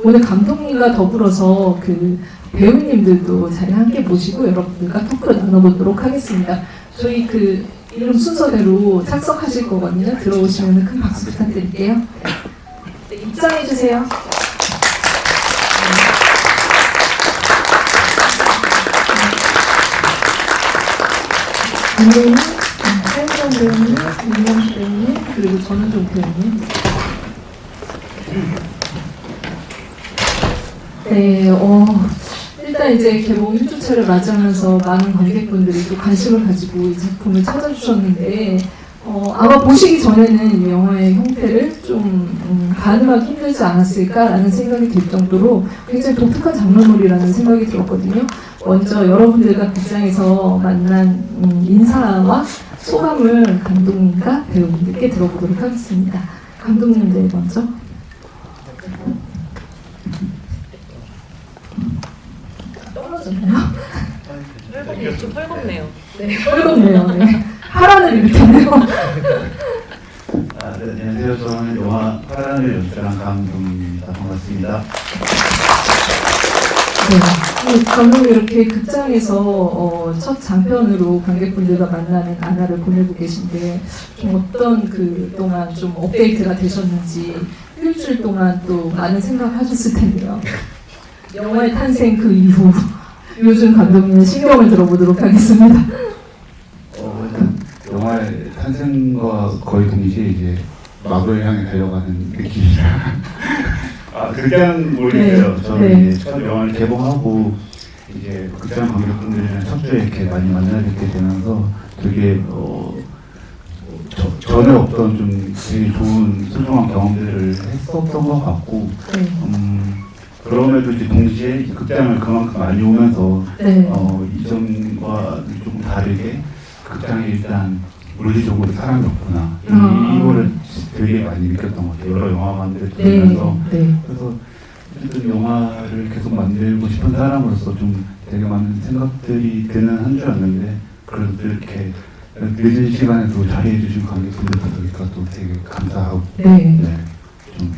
오늘 감독님과 더불어서 그 배우님들도 자리 함께 모시고 여러분들과 토크를 나눠보도록 하겠습니다. 저희 그 이름 순서대로 착석하실 거거든요. 들어오시면 큰 박수 부탁드릴게요. 네, 입장해주세요. 배우님, 하윤정 배우님, 윤명수 배우님, 그리고 전은종 배우님. 네, 일단 이제 개봉 1주차를 맞이하면서 많은 관객분들이 또 관심을 가지고 이 작품을 찾아주셨는데, 아마 보시기 전에는 이 영화의 형태를 좀 가늠하기 힘들지 않았을까라는 생각이 들 정도로 굉장히 독특한 장르물이라는 생각이 들었거든요. 먼저 여러분들과 극장에서 만난 인사와 소감을 감독님과 배우님들께 들어보도록 하겠습니다. 감독님들 먼저. 떨어졌나요? 좀 헐겁네요. 네, 헐겁네요. 네. 파란을 일으켰네요. 네, 안녕하세요. 저는 영화 파란을 연출한 강동입니다. 반갑습니다. 네, 감독님 이렇게 극장에서 첫 장편으로 관객분들과 만나는 나날을 보내고 계신데 좀 어떤 그 동안 좀 업데이트가 되셨는지 일주일 동안 또 많은 생각을 하셨을 텐데요. 영화의 탄생 그 이후 요즘 감독님의 신경을 들어보도록 하겠습니다. 영화의 탄생과 거의 동시에 이제 막을 향해 달려가는 느낌이라 극장 모르겠어요. 네. 저는 네. 이제 첫 영화를 개봉하고 이제 극장 관객분들이랑 첫 주에 이렇게 많이 만나뵙게 되면서 되게 전에 없던 좀 되게 좋은 소중한 경험들을 했었던 것 같고 네. 그럼에도 이제 동시에 극장을 그만큼 많이 오면서 네. 이전과 조금 다르게 극장에 일단 물리적으로 사람이 없구나 이거를 되게 많이 느꼈던 것 같아요. 여러 영화관들을 보면서 네. 그래서 어쨌든 영화를 계속 만들고 싶은 사람으로서 좀 되게 많은 생각들이 드는 한 주였는데 그래도 이렇게 늦은 시간에도 자리해 주신 관객분들 보니까 또 되게 감사하고 네. 좀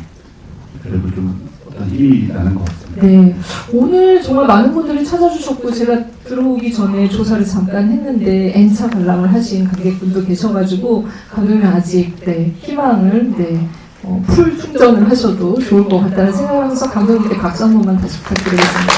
그래도 좀 어떤 힘이 나는 것 같습니다. 네, 오늘 정말 많은 분들이 찾아주셨고 제가 들어오기 전에 조사를 잠깐 했는데 N차 관람을 하신 관객분도 계셔가지고 감독님 아직 희망을 풀 충전을 하셔도 좋을 것 같다는 생각을 하면서 감독님께 박수 한 번만 다시 부탁드리겠습니다.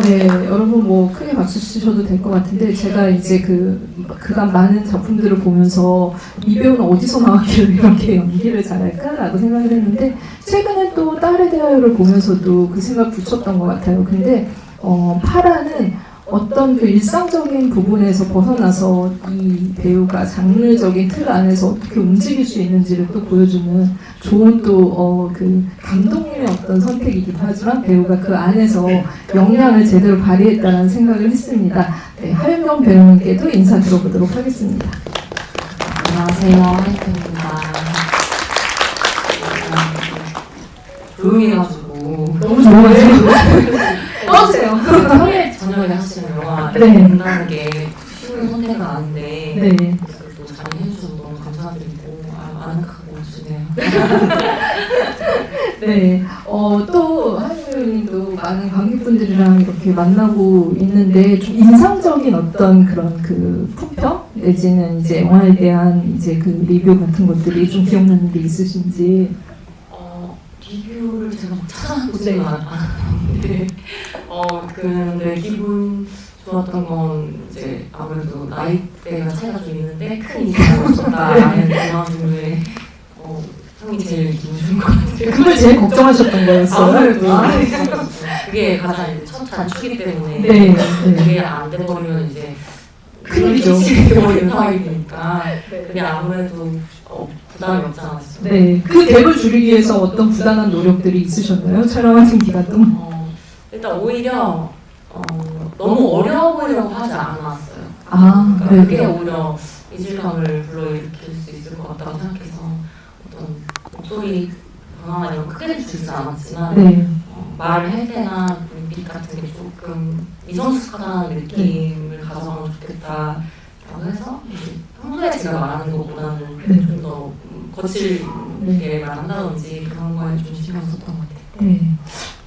네, 여러분 뭐 크게 박수 치셔도 될 것 같은데 제가 이제 그간 많은 작품들을 보면서 이 배우는 어디서 나왔길래 이렇게 연기를 잘할까라고 생각을 했는데 최근에 또 딸에 대하여를 보면서도 그 생각 붙였던 것 같아요. 근데 파라는 어떤 그 일상적인 부분에서 벗어나서 이 배우가 장르적인 틀 안에서 어떻게 움직일 수 있는지를 또 보여주는 좋은 또 그 감독님의 어떤 선택이기도 하지만 배우가 그 안에서 역량을 제대로 발휘했다는 생각을 했습니다. 네, 하윤경 배우님께도 인사 들어보도록 하겠습니다. 안녕하세요, 하이픈입니다. 조용히 해가지고 너무 좋아요. 꺼주세요. 평일 저녁에 하시는 영화 네. 본다는 게 쉬운 선택은 아닌데 네. 또 잘 해주셔서 너무 감사드리고 아늑하고 좋네요. 네, 또 하윤 배우님도 많은 관객분들이랑 이렇게 만나고 있는데 좀 인상적인 어떤 그런 그 품평 내지는 이제 영화에 대한 이제 그 리뷰 같은 것들이 좀 기억나는 게 있으신지. 리뷰를 제가 막 찾아보지는 않았는데 근데 기분 좋았던 건 이제 아무래도 나이대가 차이가 좀 있는데 큰 인상을 줬다라는 그런 종류의 형이 제일 기분 좋은 것 같아요. 그걸 제일 걱정하셨던 거였어요? 아무래도 그게 가장 이제 첫 단추기 때문에 네. 그게 안 돼버리면 이제 큰일이죠. 돼버리는 상황이니까 그게 아무래도 부담이 없지 않았어요. 네, 그 갭을 줄이기 위해서 어떤 부단한 노력들이 있으셨나요? 촬영하는 기간 동안? 일단 오히려 너무 어려워 보이려고 하지 않았어요. 아, 그러니까 그게 네. 오히려 이질감을 불러일으킬 수 있을 것 같다고 생각해서 어떤 목소리 변화나 이런 거 크게 주지 않았지만 네. 말을 할 때나 눈빛 같은 게 조금 미성숙한 느낌을 가져가면 좋겠다라고 해서 이제 평소에 제가 말하는 것보다는 네. 좀 더 거칠 이렇게 말한다든지 그런 거에 좀 신경 썼던 것 같아요. 네.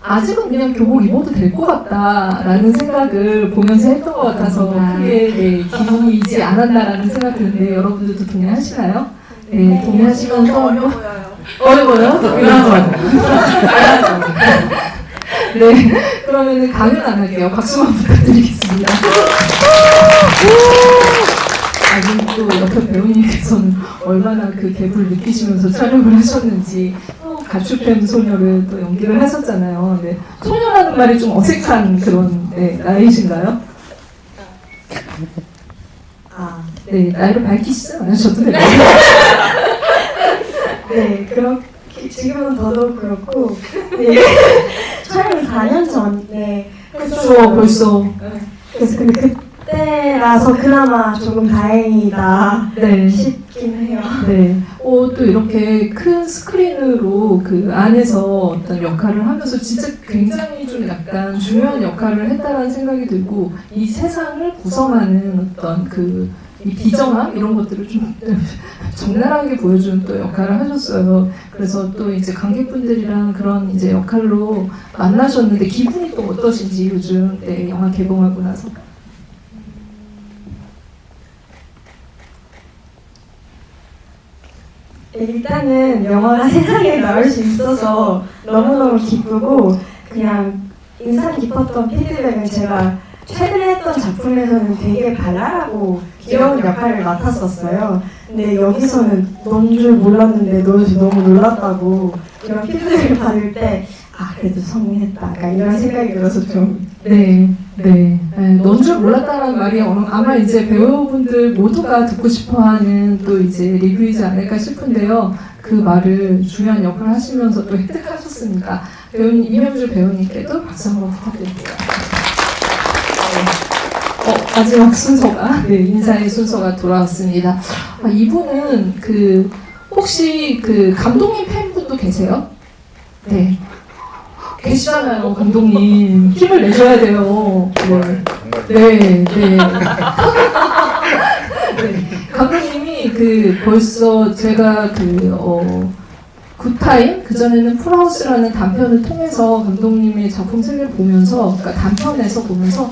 아직은 그냥 교복 입어도 될 것 같다라는 생각을 보면서 했던 것 같아서 크게 네, 기분이지 않았나라는 생각이 드는데 여러분들도 동의하시나요? 네, 동의하시면 또 어려워요? 네, 그러면은 강연 안 할게요. 박수만 부탁드리겠습니다. 아니 또 옆에 배우님께서는 얼마나 그 갭을 느끼시면서 촬영을 하셨는지 또 가출된 소녀를 또 연기를 하셨잖아요. 네, 소녀라는 말이 좀 어색한 그런 네, 나이신가요? 네, 나이를 밝히시지 않으셔도 돼요. 네, 그렇게 지금은 더더욱 그렇고 네, 촬영 4년 전에 그렇죠, 벌써. 그래서 근데 그때라서 그나마 조금 다행이다 네. 싶긴 해요. 네. 또 이렇게 큰 스크린으로 그 안에서 어떤 역할을 하면서 진짜 굉장히 좀 약간 중요한 역할을 했다라는 생각이 들고 이 세상을 구성하는 어떤 그 이 비정함 이런 것들을 좀 적나라하게 보여주는 또 역할을 하셨어요. 그래서 또 이제 관객분들이랑 그런 이제 역할로 만나셨는데 기분이 또 어떠신지 요즘 네, 영화 개봉하고 나서. 일단은 영화가 세상에 나올 수 있어서 너무너무 기쁘고 그냥 인상 깊었던 피드백은 제가 최근에 했던 작품에서는 되게 발랄하고 귀여운 역할을 맡았었어요. 근데 여기서는 넌 줄 몰랐는데 너무 놀랐다고 이런 피드백을 받을 때 그래도 성공했다 약간 이런 생각이 들어서 좀 네. 넌 줄 몰랐다라는 말이 아마 이제 배우분들 모두가 듣고 싶어하는 또 이제 리뷰이지 않을까 싶은데요. 그 말을 중요한 역할을 하시면서 또 획득하셨습니다. 배우님 이명주 배우님께도 박수 한번 부탁드릴게요. 마지막 순서가 네, 인사의 순서가 돌아왔습니다. 이분은 그 혹시 그 감독님 팬분도 계세요? 네. 계시잖아요, 감독님. 힘을 내셔야 돼요. 네. 네. 감독님이 그 벌써 제가 굿타임 그전에는 풀하우스라는 단편을 통해서 감독님의 작품 세계를 보면서 그러니까 단편에서 보면서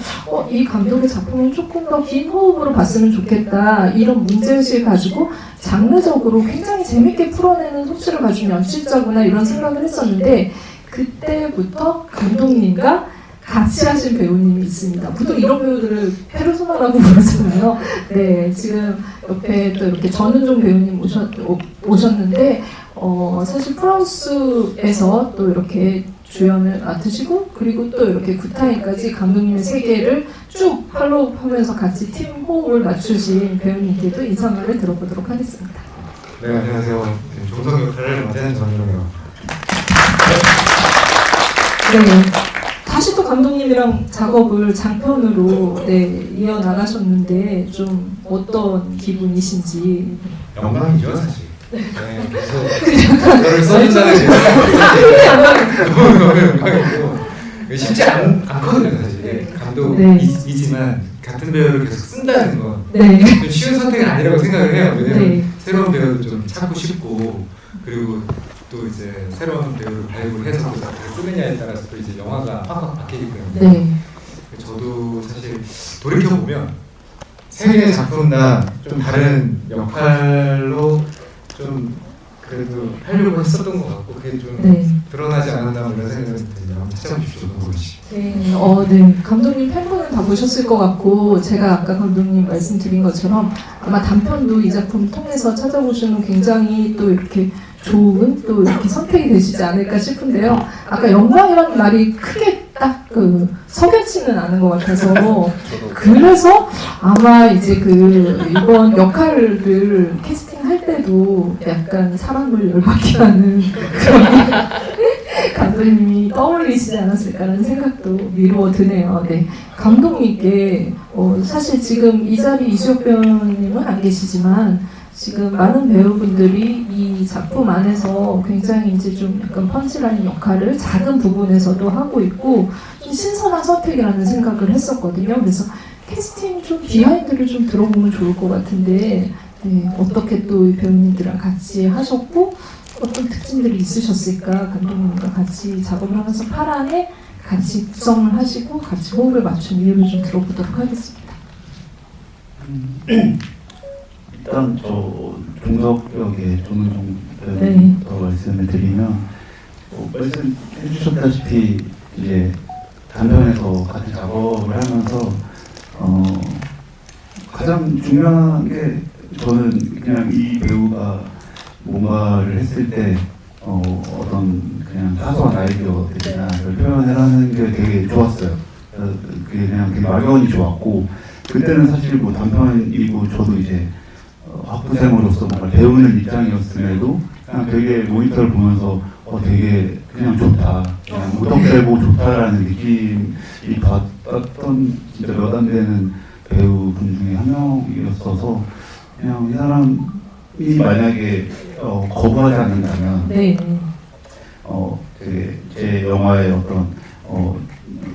이 감독의 작품을 조금 더 긴 호흡으로 봤으면 좋겠다 이런 문제의식을 가지고 장르적으로 굉장히 재밌게 풀어내는 속시를 가진 연출자구나 이런 생각을 했었는데 그때부터 감독님과 같이 하신 배우님이 있습니다. 보통 이런 배우들을 페르소나라고 부르잖아요. 네, 지금 옆에 또 이렇게 전은종 배우님 오셨는데 사실 프랑스에서 또 이렇게 주연을 맡으시고 그리고 또 이렇게 굿타임까지 감독님의 세계를 쭉 팔로우하면서 같이 팀 호흡을 맞추신 배우님께도 인사말을 들어보도록 하겠습니다. 네, 안녕하세요. 종성 역할을 맡은 전은종이요. 네. 다시 또 감독님이랑 작업을 장편으로 네, 이어나가셨는데 좀 어떤 기분이신지. 영광이죠, 사실. 네, 그래서 저를 써준다는 게 너무 영광이고 쉽지 않거든요, 사실. 감독이지만 같은 배우를 계속 쓴다는 건 좀 쉬운 선택은 아니라고 생각을 해요. 왜냐면 새로운 배우도 좀 찾고 싶고 그리고 또 이제 새로운 배우를 발굴해서 쓰느냐에 따라서 또 이제 영화가 확 바뀌기 때문에 저도 사실 돌이켜 보면 세 개의 작품 다 좀 다른 역할로 좀 그래도 하려고 했었던 것 같고 그게 좀 드러나지 않았나 이런 생각이 드네요. 한번 찾아보십시오, 노고은 씨. 네. 감독님 팬분은 다 보셨을 것 같고 제가 아까 감독님 말씀드린 것처럼 아마 단편도 이 작품 통해서 찾아보시면 굉장히 또 이렇게 좋은 또 이렇게 선택이 되시지 않을까 싶은데요. 아까 영광이라는 말이 크게 딱 석연치는 않은 것 같아서 그래서 아마 이제 이번 역할을 캐스팅할 때도 약간 사람을 열받게 하는 그런 감독님이 떠올리시지 않았을까라는 생각도 미루어 드네요. 네. 감독님께 사실 지금 이 자리 이수혁 배우님은 안 계시지만 지금 많은 배우분들이 이 작품 안에서 굉장히 이제 좀 약간 펀치라인 역할을 작은 부분에서도 하고 있고 좀 신선한 선택이라는 생각을 했었거든요. 그래서 캐스팅 좀 비하인드를 좀 들어보면 좋을 것 같은데 어떻게 또 이 배우님들이랑 같이 하셨고 어떤 특징들이 있으셨을까 감독님과 같이 작업을 하면서 파란에 같이 구성을 하시고 같이 호흡을 맞춘 이유를 좀 들어보도록 하겠습니다. 일단 저 종석역의 조문종 네. 더 말씀을 드리면 말씀해 주셨다시피 이제 단편에서 같이 작업을 하면서 가장 중요한 게 저는 그냥 이 배우가 뭔가를 했을 때 어떤 그냥 사소한 아이디어들이나 그걸 표현을 하는 게 되게 좋았어요. 그게 그냥 되게 막연히 좋았고 그때는 사실 뭐 단편이고 저도 이제 학부생으로서 뭔가 배우는 입장이었음에도 그냥 되게 모니터를 보면서 되게 그냥 좋다, 그냥 무턱대고 좋다라는 느낌이 받았던 진짜 몇 안 되는 배우분 중에 한 명이었어서 그냥 이 사람이 만약에 거부하지 않는다면 네. 되게 제 영화의 어떤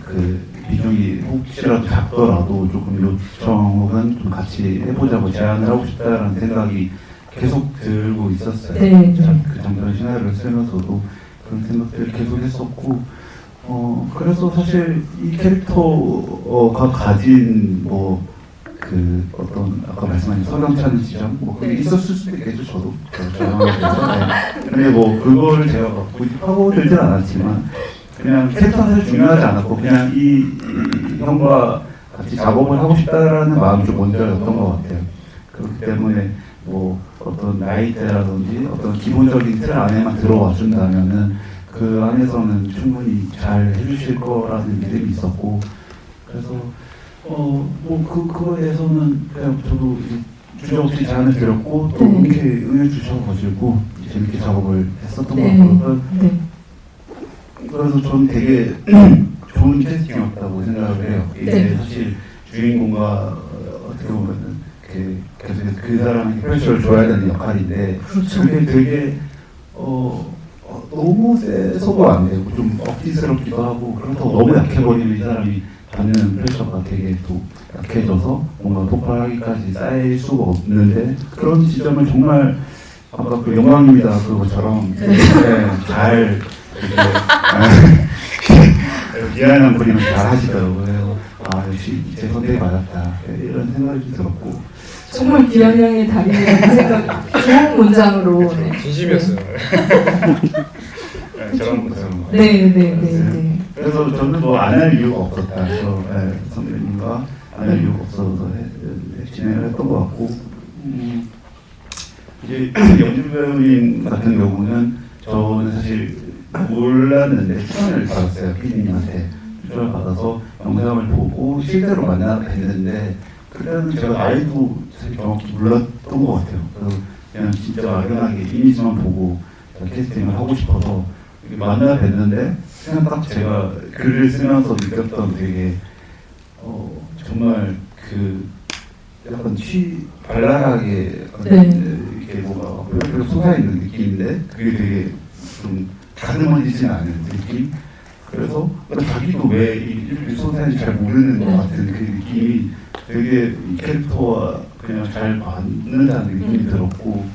그 비중이 혹시라도 작더라도 조금 요청 혹은 좀 같이 해보자고 제안을 하고 싶다라는 생각이 계속 들고 있었어요. 네. 그 장편 시나리오를 쓰면서도 그런 생각들을 계속 했었고 그래서 사실 이 캐릭터가 가진 그 어떤 아까 말씀하신 석영 찾는 지점 그게 있었을 수도 있겠죠. 저도 근데 그거를 제가 막 굳이 파고들진 않았지만 그냥 캐릭터는 사실 중요하지 않았고 그냥 이 형과 같이 작업을 하고 싶다라는 마음이 좀 먼저였던 것 같아요. 그렇기 때문에 어떤 나이대라든지 어떤 기본적인 틀 안에만 들어와 준다면은 그 안에서는 충분히 잘 해주실 거라는 믿음이 있었고 그래서 그거에 대해서는 그냥 저도 주저없이 제안을 드렸고 또 이렇게 응해 주셔가지고 재밌게 작업을 했었던 것 같고요. 그래서 저는 되게 좋은 캐스팅이었다고 생각을 해요. 이게 사실 주인공과 어떻게 보면은 계속 그 사람에게 프레셔를 줘야 되는 역할인데 그렇죠. 그게 되게 너무 세서도 안 되고 좀 억지스럽기도 하고 그렇다고 너무 약해버리면 이 사람이 받는 프레셔가 되게 또 약해져서 뭔가 폭발하기까지 쌓일 수가 없는데 그런 지점을 정말 아까 그 영광입니다 그것처럼 잘 미안한 그림을 잘 하시더라고요. 그래서 역시 제 선택이 맞았다 이런 생각이 좀 들었고 정말 비아냥의 달인이라는 생각 좋은 문장으로 진심이었어요. 저런 네. 그래서 저는 안 할 이유가 없었다. 그래서 선배님과 안 할 이유가 없어서 진행을 했던 것 같고 이제 영준 배우님 같은 경우는 저는 사실 몰랐는데 추천을 받았어요. PD님한테 추천을 받아서 영상을 보고 실제로 만나 뵀는데 그때는 제가 아이도 사실 정확히 몰랐던 것 같아요. 그래서 그냥 진짜 막연하게 이미지만 보고 캐스팅을 하고 싶어서 만나 뵀는데 그냥 딱 제가 글을 쓰면서 느꼈던 되게 정말 그 약간 발랄하게 이렇게 뭐가 뾰뾰 솟아있는 느낌인데 그게 되게 좀 다듬어지진 않은 느낌? 그래서 자기도 왜 이렇게 솟아있는지 잘 모르는 것 같은 그 느낌이 되게 이 캐릭터와 그냥 잘 맞는다는 느낌이 들었고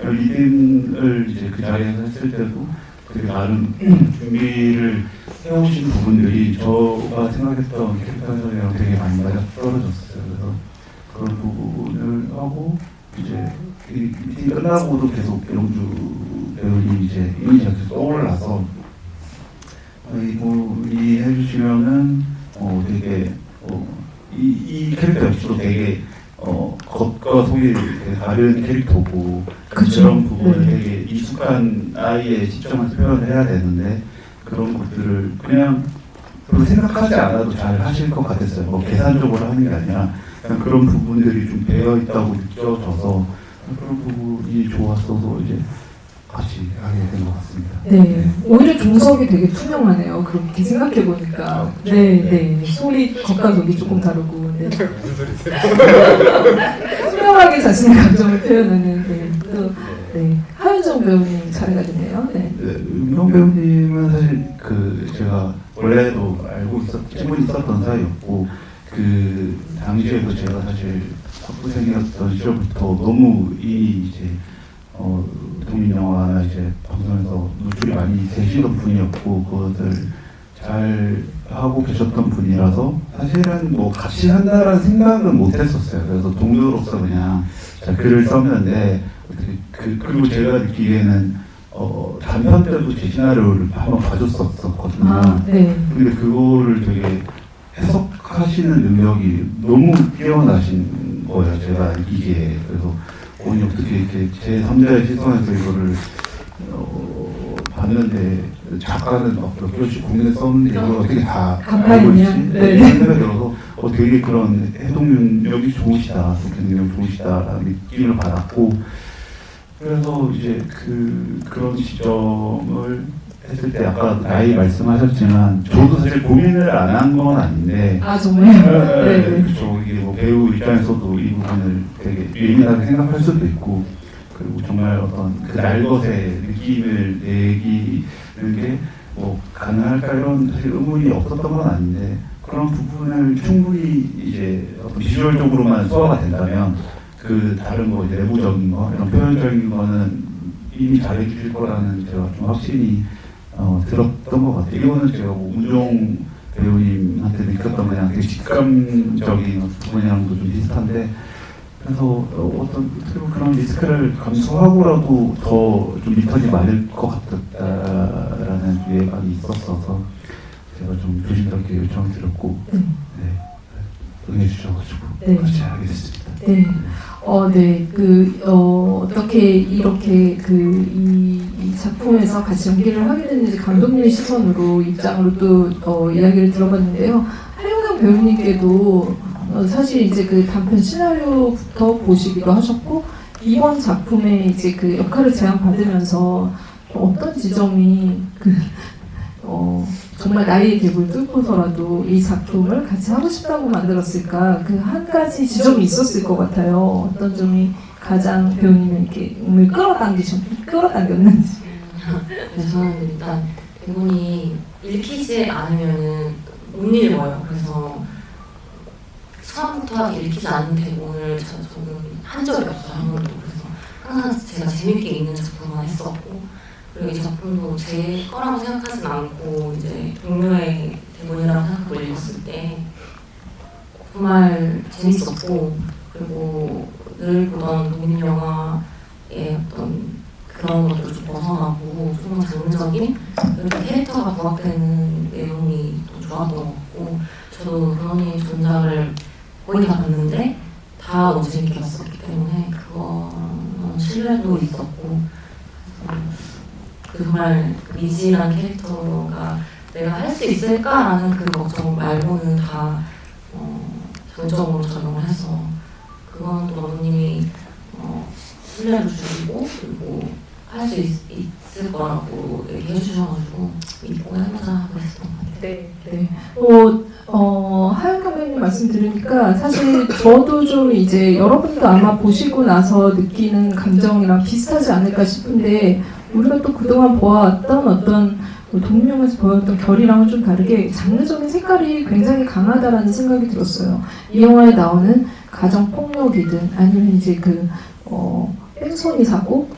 리딩을 이제 그 자리에서 했을 때도 되게 나름 준비를 해오신 부분들이 저가 생각했던 캐릭터 해석이랑 되게 많이 맞아 떨어졌어요. 그래서 그런 부분을 하고 이제 이 미팅 끝나고도 계속 영주 배우님 이제 이미지가 계속 떠올라서 이분이 해주시면은 되게 이 캐릭터 역시도 되게 겉과 속이 되게 다른 캐릭터고 그런 부분을 되게 익숙한 아이의 시점에서 표현을 해야 되는데 그런 것들을 그냥 별로 생각하지 않아도 잘 하실 것 같았어요. 계산적으로 하는 게 아니라 그냥 그런 부분들이 좀 배어 있다고 느껴져서 그런 부분이 좋았어서 이제 같이 하게 된 것 같습니다. 네, 오히려 종석이 되게 투명하네요. 그렇게 생각해 보니까. 네. 소리 겉과 속이 조금 다르고. 네. 무슨 소리세요? 투명하게 자신의 감정을 표현하는. 하윤정 배우님 차례가 됐네요. 윤경 배우님은 사실 제가 원래도 알고 친분이 있었던 사이였고 그 당시에도 제가 사실 학부생이었던 시절부터 너무 이제 독립 영화나 이제 방송에서 노출이 많이 되시던 분이었고 그것을 잘 하고 계셨던 분이라서 사실은 뭐 같이 한다라는 생각은 못했었어요. 그래서 동료로서 그냥 잘 글을 썼는데 그리고 제가 느끼기에는 단편 때도 제 시나리오를 한번 봐줬었거든요. 아, 네. 근데 그거를 되게 해석하시는 능력이 너무 뛰어나신 거예요. 제가 느끼기에. 그래서 본인이 어떻게 이렇게 제 3자의 시선에서 이거를 봤는데 작가는 몇 개월씩 고민해 썼는데 이걸 어떻게 다 알고 있지? 네. 이런 생각이 들어서 되게 그런 해독 능력이 좋으시다, 독해 능력이 좋으시다라는 느낌을 받았고 그래서 이제 그런 지점을 했을 때 아까 나이 말씀하셨지만 저도 사실 고민을 안 한 건 아닌데 아, 정말요? 네. 그렇죠. 이게 뭐 배우 입장에서도 이 부분을 되게 예민하게 생각할 수도 있고 그리고 정말 어떤 그 날것의 느낌을 내기는 게 뭐 가능할까 이런 사실 의문이 없었던 건 아닌데 그런 부분을 충분히 이제 어떤 비주얼적으로만 소화가 된다면 그 다른 거 이제 내부적인 거 이런 표현적인 거는 이미 잘해주실 거라는 제가 좀 확신이 들었던 것 같아요. 이거는 제가 뭐 문종 배우님한테 느꼈던 그냥 되게 직감적인 부분이랑도 좀 비슷한데 그래서 어떤 그런 리스크를 감수하고라도 더 좀 리턴이 많을 것 같다라는 예감이 있었어서 제가 좀 조심스럽게 요청을 드렸고 네, 응해주셔가지고 네. 같이 하게 됐습니다. 네. 네. 어떻게 이렇게 이 작품에서 같이 연기를 하게 됐는지 감독님의 시선으로 입장으로 또 이야기를 들어봤는데요. 하영강 배우님께도 사실 이제 그 단편 시나리오부터 보시기도 하셨고 이번 작품에 이제 그 역할을 제안받으면서 어떤 지점이 정말 나이의 갭을 뚫고서라도 이 작품을 같이 하고 싶다고 만들었을까 그 한 가지 지점이 있었을 것 같아요. 어떤 점이 가장 배우님의 이렇게 끌어당겼는지. 그래서 저는 일단 대본이 읽히지 않으면은 못 읽어요. 그래서 처음부터 읽히지 않는 대본을 저는 한 적이 없어요. 한 번도. 그래서 항상 제가 재밌게 읽는 작품만 했었고 그리고 이 작품도 제 거라고 생각하진 않고 이제 동료의 대본이라고 생각하고 읽었을 때 정말 재밌었고 그리고 늘 보던 독립영화의 어떤 그런 것들을 좀 벗어나고 조금 장르적인 그리고 캐릭터가 부각되는 내용이 또 좋았던 것 같고 저도 그런의 존작을 거의 다 봤는데 다 너무 재밌게 봤었기 때문에 그거는 신뢰도 있었고 정말 미지란 캐릭터가 내가 할 수 있을까라는 그 걱정 말고는 다 장점으로 적용을 해서 그건 또 감독님이 신뢰를 주시고 그리고 할 수 있을 거라고 얘기해 주셔가지고 믿고 해보자 하고 했었던 것 같아요. 네. 하영경 배우님 말씀 들으니까 사실 저도 좀 이제 여러분도 아마 보시고 나서 느끼는 감정이랑 비슷하지 않을까 싶은데 우리가 또 그동안 보아왔던 어떤 독립영화에서 보였던 결이랑은 좀 다르게 장르적인 색깔이 굉장히 강하다라는 생각이 들었어요. 이 영화에 나오는 가정폭력이든 아니면 이제 뺑소니 사고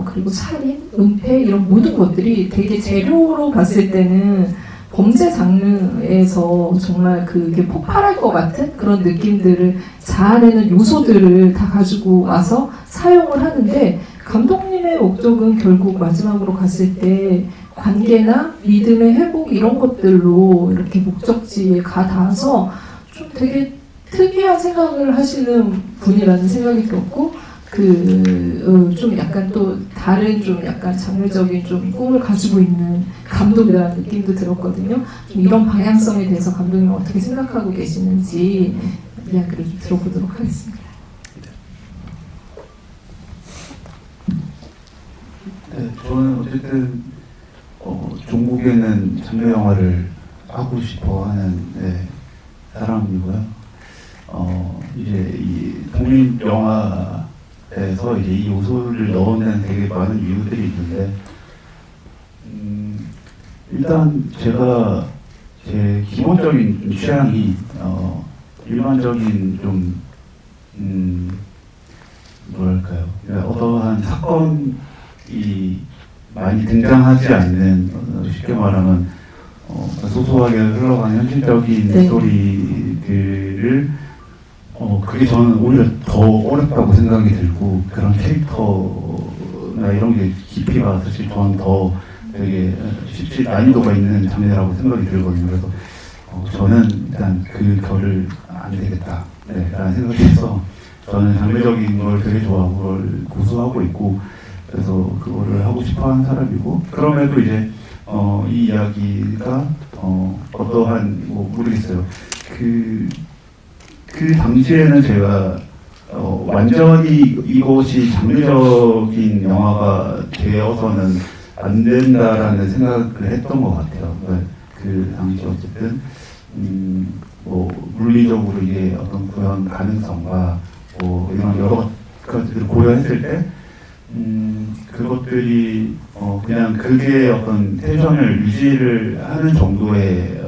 그리고 살인, 은폐 이런 모든 것들이 되게 재료로 봤을 때는 범죄 장르에서 정말 그게 폭발할 것 같은 그런 느낌들을 자아내는 요소들을 다 가지고 와서 사용을 하는데 감독님의 목적은 결국 마지막으로 갔을 때 관계나 믿음의 회복 이런 것들로 이렇게 목적지에 가 닿아서 좀 되게 특이한 생각을 하시는 분이라는 생각이 들었고 좀 약간 또 다른 좀 약간 장르적인 좀 꿈을 가지고 있는 감독이라는 느낌도 들었거든요. 좀 이런 방향성에 대해서 감독님은 어떻게 생각하고 계시는지 이야기를 좀 들어보도록 하겠습니다. 네, 저는 어쨌든 종국에는 장르 영화를 하고 싶어하는 사람이고요. 이제 이 독립 영화에서 이제 이 요소를 넣어내는 되게 많은 이유들이 있는데, 일단 제가 제 기본적인 좀 취향이 일반적인 좀 뭐랄까요? 어떠한 사건이 많이 등장하지 않는 쉽게 말하면 소소하게 흘러가는 현실적인 네. 스토리들을 그게 저는 오히려 더 어렵다고 생각이 들고 그런 캐릭터나 이런 게 깊이가 사실 저는 더 되게 쉽지 난이도가 있는 장르라고 생각이 들거든요. 그래서 저는 일단 그 결을 안 되겠다 라는 생각이 해서 저는 장르적인 걸 되게 좋아하고 그걸 고수하고 있고 그래서 그거를 하고 싶어하는 사람이고 그럼에도 이제 이 이야기가 어떠한 모르겠어요. 그 당시에는 제가 완전히 이것이 장르적인 영화가 되어서는 안 된다라는 생각을 했던 것 같아요. 그 당시 어쨌든 물리적으로 이게 어떤 구현 가능성과 이런 여러 가지를 고려했을 때 그것들이 그냥 그게 어떤 텐션을 유지를 하는 정도의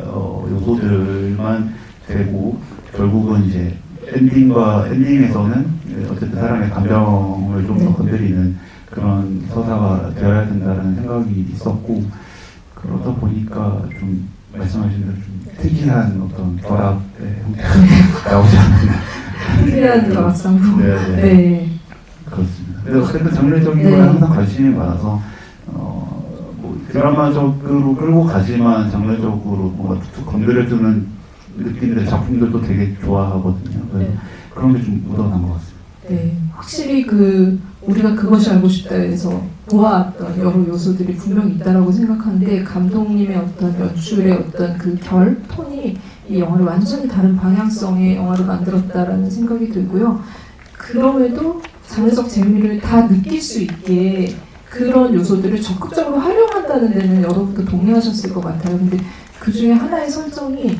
요소들만 되고 결국은 이제 엔딩에서는 어쨌든 사람의 감정을 좀 더 건드리는 그런 서사가 되어야 된다는 생각이 있었고 그러다 보니까 좀 말씀하신 대로 좀 특이한 어떤 결합의 형태가 나오지 않았나. 특이한 결합상품. 네. 그렇습니다. 그래서 어쨌든 장르적인 거에 항상 관심이 많아서 드라마적으로 끌고 가지만 장르적으로 뭔가 툭툭 건드려주는 느낌들의 작품들도 되게 좋아하거든요. 그래서 그런 게 좀 묻어난 것 같습니다. 네, 확실히 우리가 그것이 알고 싶다에서 보아왔던 여러 요소들이 분명히 있다라고 생각하는데 감독님의 어떤 연출의 어떤 그 톤이 이 영화를 완전히 다른 방향성의 영화로 만들었다라는 생각이 들고요. 그럼에도 장르적 재미를 다 느낄 수 있게 그런 요소들을 적극적으로 활용한다는 데는 여러분도 동의하셨을 것 같아요. 근데 그 중에 하나의 설정이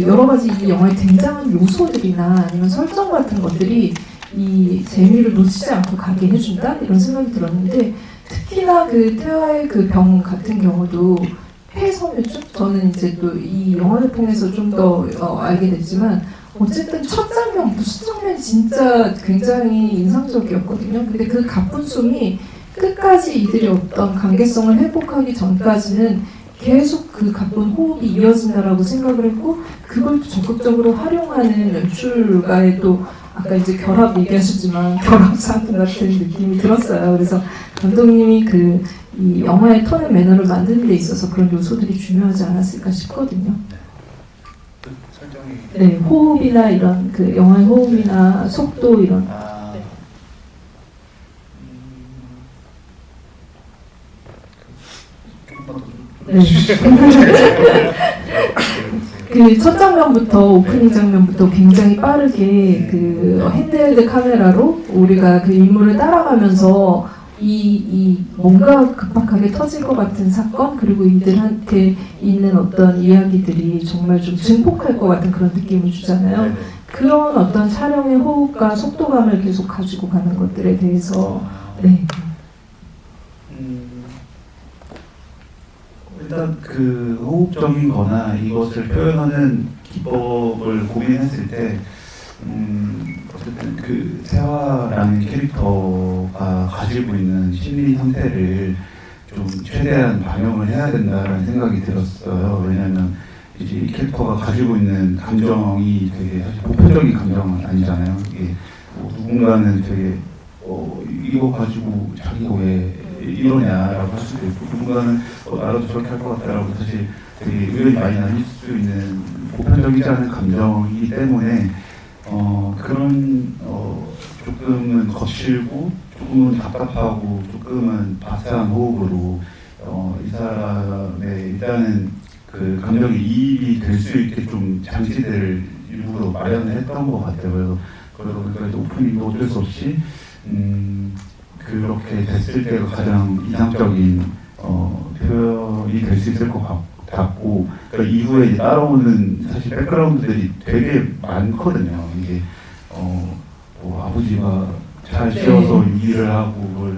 여러 가지 이 영화에 등장한 요소들이나 아니면 설정 같은 것들이 이 재미를 놓치지 않고 가게 해준다 이런 생각이 들었는데 특히나 태아의 병 같은 경우도 폐섬유증 저는 이제 또 이 영화를 통해서 좀 더 알게 됐지만 어쨌든 첫 장면부터 수장면이 진짜 굉장히 인상적이었거든요. 근데 그 가쁜 숨이 끝까지 이들이 어떤 관계성을 회복하기 전까지는 계속 그 가쁜 호흡이 이어진다라고 생각을 했고 그걸 또 적극적으로 활용하는 연출가의 또 아까 이제 결합 얘기하셨지만 결합상품 같은 느낌이 들었어요. 그래서 감독님이 이 영화의 톤의 매너를 만드는 데 있어서 그런 요소들이 중요하지 않았을까 싶거든요. 네, 호흡이나 이런 영화의 호흡이나 속도 이런. 네. 첫 장면부터 오프닝 장면부터 굉장히 빠르게 핸드헬드 카메라로 우리가 그 인물을 따라가면서 이 뭔가 급박하게 터질 것 같은 사건 그리고 이들한테 있는 어떤 이야기들이 정말 좀 증폭할 것 같은 그런 느낌을 주잖아요. 그런 어떤 촬영의 호흡과 속도감을 계속 가지고 가는 것들에 대해서 네. 일단 호흡적인 거나 이것을 표현하는 기법을 고민했을 때 어쨌든 세화라는 캐릭터가 가지고 있는 심리 상태를 좀 최대한 반영을 해야 된다라는 생각이 들었어요. 왜냐하면 이제 이 캐릭터가 가지고 있는 감정이 되게 사실 보편적인 감정은 아니잖아요. 이게 누군가는 되게 이거 가지고 자기가 왜 이러냐라고 할 수도 있고 누군가는 나라도 저렇게 할 것 같다라고 사실 되게 의견이 많이 나뉠 수 있는 보편적이지 않은 감정이기 때문에 그런 조금은 거칠고 조금은 답답하고 조금은 바스한 호흡으로 이 사람의 일단은 그 감정이 이입이 될 수 있게 좀 장치들을 일부러 마련을 했던 것 같아요. 그래서 이제 오프닝도 어쩔 수 없이 그렇게 됐을 때가 가장 이상적인 표현이 될 수 있을 것 같고 그러니까 이후에 이제 따라오는 사실 백그라운드들이 되게 많거든요. 이게 아버지가 잘 지어서 일을 하고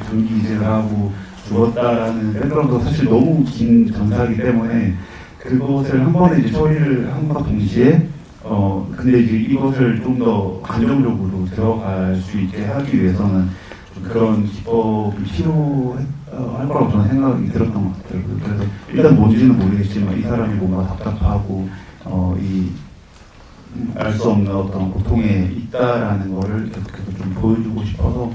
전기 이제를 하고 죽었다라는 백그라운드가 사실 너무 긴 전사이기 때문에 그것을 한 번에 이제 처리를 함과 동시에 근데 이제 이것을 좀 더 감정적으로 들어갈 수 있게 하기 위해서는 좀 그런 기법이 필요할 거라고 저는 생각이 들었던 것 같아요. 그래서 일단 뭔지는 모르겠지만 이 사람이 뭔가 답답하고 알 수 없는 어떤 고통에 있다라는 거를 계속해서 좀 보여주고 싶어서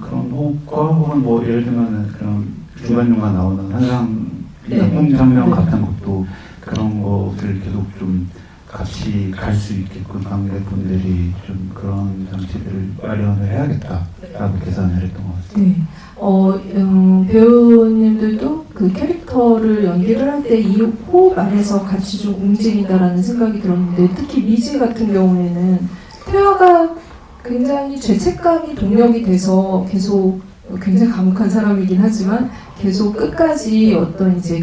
그런 호흡과 혹은 뭐 예를 들면은 그런 중간중간 나오는 한상 장면 같은 것도 그런 것을 계속 좀 같이 갈 수 있게끔 관객분들이 좀 그런 장치들을 마련을 해야겠다라고 계산을 했던 것 같습니다. 네. 배우님들도 그 캐릭터를 연기를 할 때 이 호흡 안에서 같이 좀 움직인다라는 생각이 들었는데 특히 미지 같은 경우에는 태화가 굉장히 죄책감이 동력이 돼서 계속 굉장히 감옥한 사람이긴 하지만 계속 끝까지 어떤 이제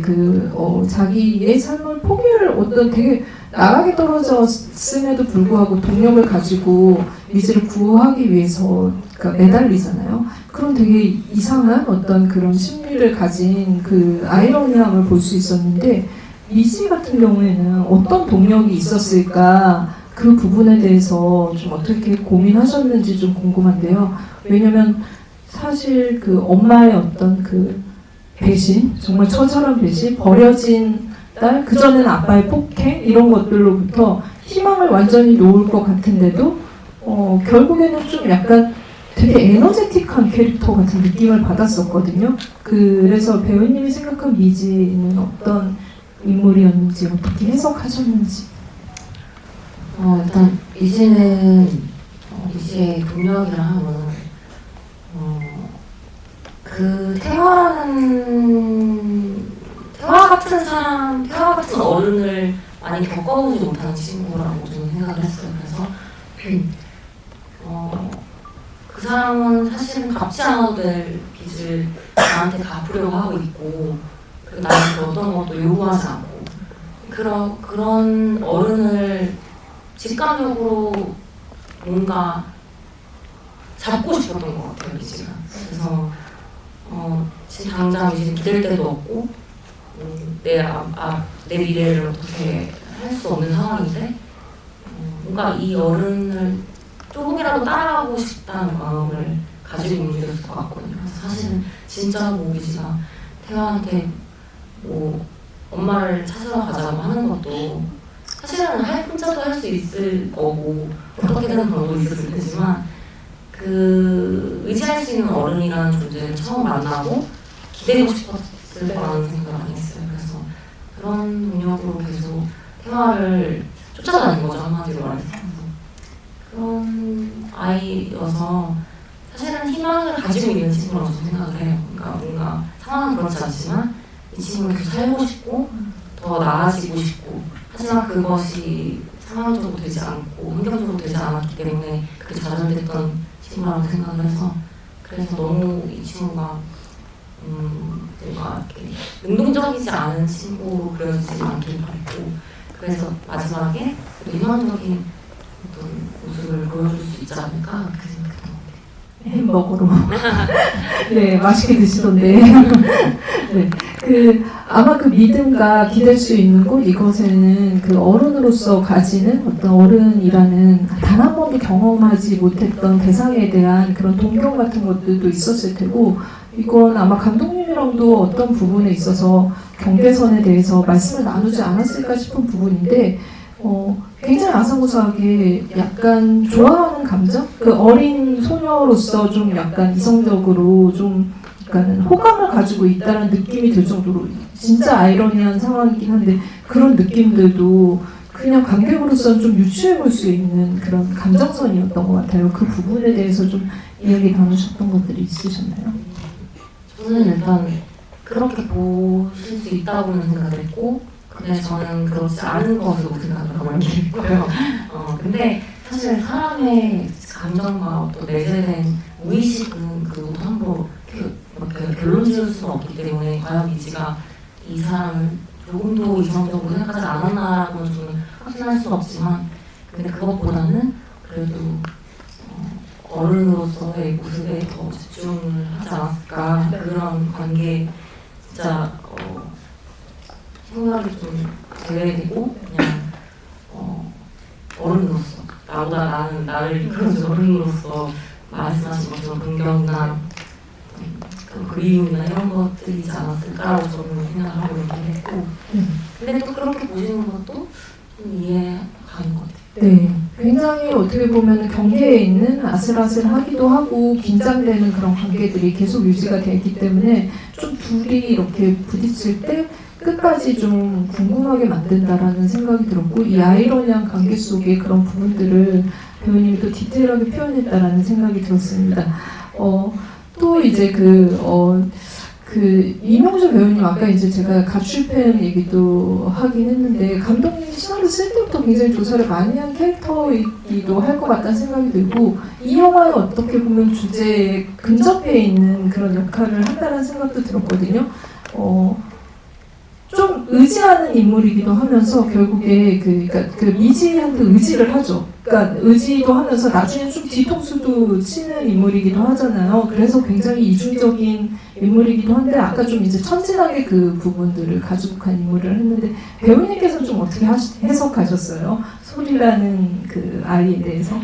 자기의 삶을 포기를 어떤 되게 나락에 떨어졌음에도 불구하고 동력을 가지고 미지를 구하기 위해서 매달리잖아요. 그런 되게 이상한 어떤 그런 심리를 가진 그 아이러니함을 볼 수 있었는데 미지 같은 경우에는 어떤 동력이 있었을까 그 부분에 대해서 좀 어떻게 고민하셨는지 좀 궁금한데요. 왜냐면 사실 그 엄마의 어떤 그 배신, 정말 처절한 배신, 버려진 딸, 그전에는 아빠의 폭행 이런 것들로부터 희망을 완전히 놓을 것 같은데도 결국에는 좀 약간 되게 에너제틱한 캐릭터 같은 느낌을 받았었거든요. 그래서 배우님이 생각한 미지는 어떤 인물이었는지 어떻게 해석하셨는지. 일단 미지는 미지의 동력이라 하면 그 태화 같은 사람, 태화 같은 어른을 많이 겪어보지 못하는 친구라고 저는 생각을 했어요. 그래서 그 사람은 사실은 갚지 않아도 될 빚을 나한테 갚으려고 하고 있고 나한테 어떤 것도 요구하지 않고 그런 어른을 직감적으로 뭔가 잡고 싶었던 것 같아요, 미지가. 그래서 지금 당장 이제 기댈 데도 없고 내 미래를 어떻게 할 수 없는 상황인데 뭔가 이 어른을 조금이라도 따라가고 싶다는 마음을 가지고 움직였을 것 같거든요. 그래서 사실은 진짜 미지가 태화한테 뭐 엄마를 찾으러 가자고 하는 것도 사실은 혼자도 할 수 있을 거고 어떻게든 방법이 있었을 테지만 그 의지할 수 있는 어른이라는 존재를 처음 만나고 기대고 싶었을 거라는 생각을 많이 했어요. 그래서 그런 동력으로 계속 태화를 쫓아다닌 거죠, 한마디로 말해서. 그런 아이여서 사실은 희망을 가지고 있는 친구라고 저는 생각을 해요. 그러니까 뭔가 상황은 그렇지 않지만 이 친구는 계속 살고 싶고 더 나아지고 싶고 하지만 그것이 상황적으로 되지 않고 환경적으로 되지 않았기 때문에 그게 좌절됐던 친구라고 생각을 해서 그래서 너무 이 친구가 뭔가 이렇게 능동적이지 않은 친구로 그려지지 않길 바랬고 그래서 마지막에 희망적인 어떤 모습을 보여줄 수 있지 않을까 그렇게 생각했던 것 같아요. 햄버거로 네 맛있게 드시던데 네, 아마 그 믿음과 기댈 수 있는 곳 이것에는 그 어른으로서 가지는 어떤 어른이라는 단 한 번도 경험하지 못했던 대상에 대한 그런 동경 같은 것들도 있었을 테고 이건 아마 감독님이랑도 어떤 부분에 있어서 경계선에 대해서 말씀을 나누지 않았을까 싶은 부분인데 굉장히 아상구사하게 약간 좋아하는 감정? 그 어린 소녀로서 좀 약간 이성적으로 좀 약간 호감을 가지고 있다는 느낌이 들 정도로 진짜 아이러니한 상황이긴 한데 그런 느낌들도 그냥 관객으로서는 좀 유추해 볼 수 있는 그런 감정선이었던 것 같아요. 그 부분에 대해서 좀 이야기 나누셨던 것들이 있으셨나요? 저는 일단 그렇게 보실 수 있다고는 생각을 했고 근데 저는 그렇지 않은 것으로 생각을 하고 있고요. 근데 사실 사람의 감정과 어떤 내재된 무의식은 그것도 함부로 이렇게 결론 지을 수가 없기 때문에 과연 미지가 이 사람을 조금도 이성적으로 생각하지 않았나라고는 저는 확신할 수는 없지만 근데 그것보다는 그래도 어른으로서의 모습에 더 집중을 하지 않았을까 그런 관계 진짜 생각이 좀 제외되고 그냥 어른으로서 나보다 나를 이끌어준 어른으로서 말씀하신 것처럼 긍정이나 그 그리움이나 이런 것들이지 않았을까라고 저는 생각을 하고 얘기를 했고 근데 또 그렇게 보시는 것도 좀 이해가는 것 같아요. 네, 굉장히 어떻게 보면 경계에 있는 아슬아슬하기도 하고 긴장되는 그런 관계들이 계속 유지가 되기 때문에 좀 둘이 이렇게 부딪힐 때 끝까지 좀 궁금하게 만든다라는 생각이 들었고 이 아이러니한 관계 속의 그런 부분들을 배우님이 또 디테일하게 표현했다라는 생각이 들었습니다. 또 이제 그 이명주 배우님 아까 이제 제가 가출팬 얘기도 하긴 했는데 감독님이 시나리오 쓸 때부터 굉장히 조사를 많이 한 캐릭터이기도 할 것 같다는 생각이 들고 이 영화에 어떻게 보면 주제에 근접해 있는 그런 역할을 한다는 생각도 들었거든요. 좀 의지하는 인물이기도 하면서 결국에 그 미지한테 의지를 하죠. 그러니까 의지도 하면서 나중에 좀 뒤통수도 치는 인물이기도 하잖아요. 그래서 굉장히 이중적인 인물이기도 한데 아까 좀 이제 천진하게 그 부분들을 가지고 간 인물을 했는데 배우님께서 좀 어떻게 해석하셨어요? 소리라는 그 아이에 대해서?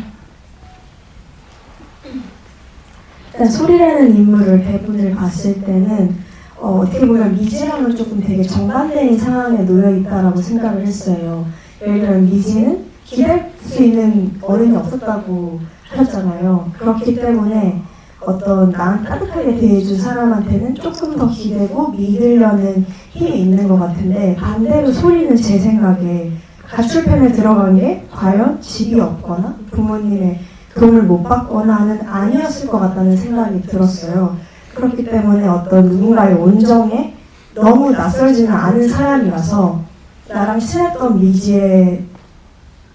일단 소리라는 인물을 대본을 봤을 때는 어떻게 보면 미지랑은 조금 되게 정반대인 상황에 놓여 있다라고 생각을 했어요. 예를 들면 미지는 기댈 수 있는 어른이 없었다고 하셨잖아요. 그렇기 때문에 어떤 나한테 따뜻하게 대해준 사람한테는 조금 더 기대고 믿으려는 힘이 있는 것 같은데 반대로 소리는 제 생각에 가출편에 들어간 게 과연 집이 없거나 부모님의 도움을 못 받거나는 아니었을 것 같다는 생각이 들었어요. 그렇기 때문에 어떤 누군가의 온정에 너무 낯설지는 않은 사람이라서 나랑 친했던 미지의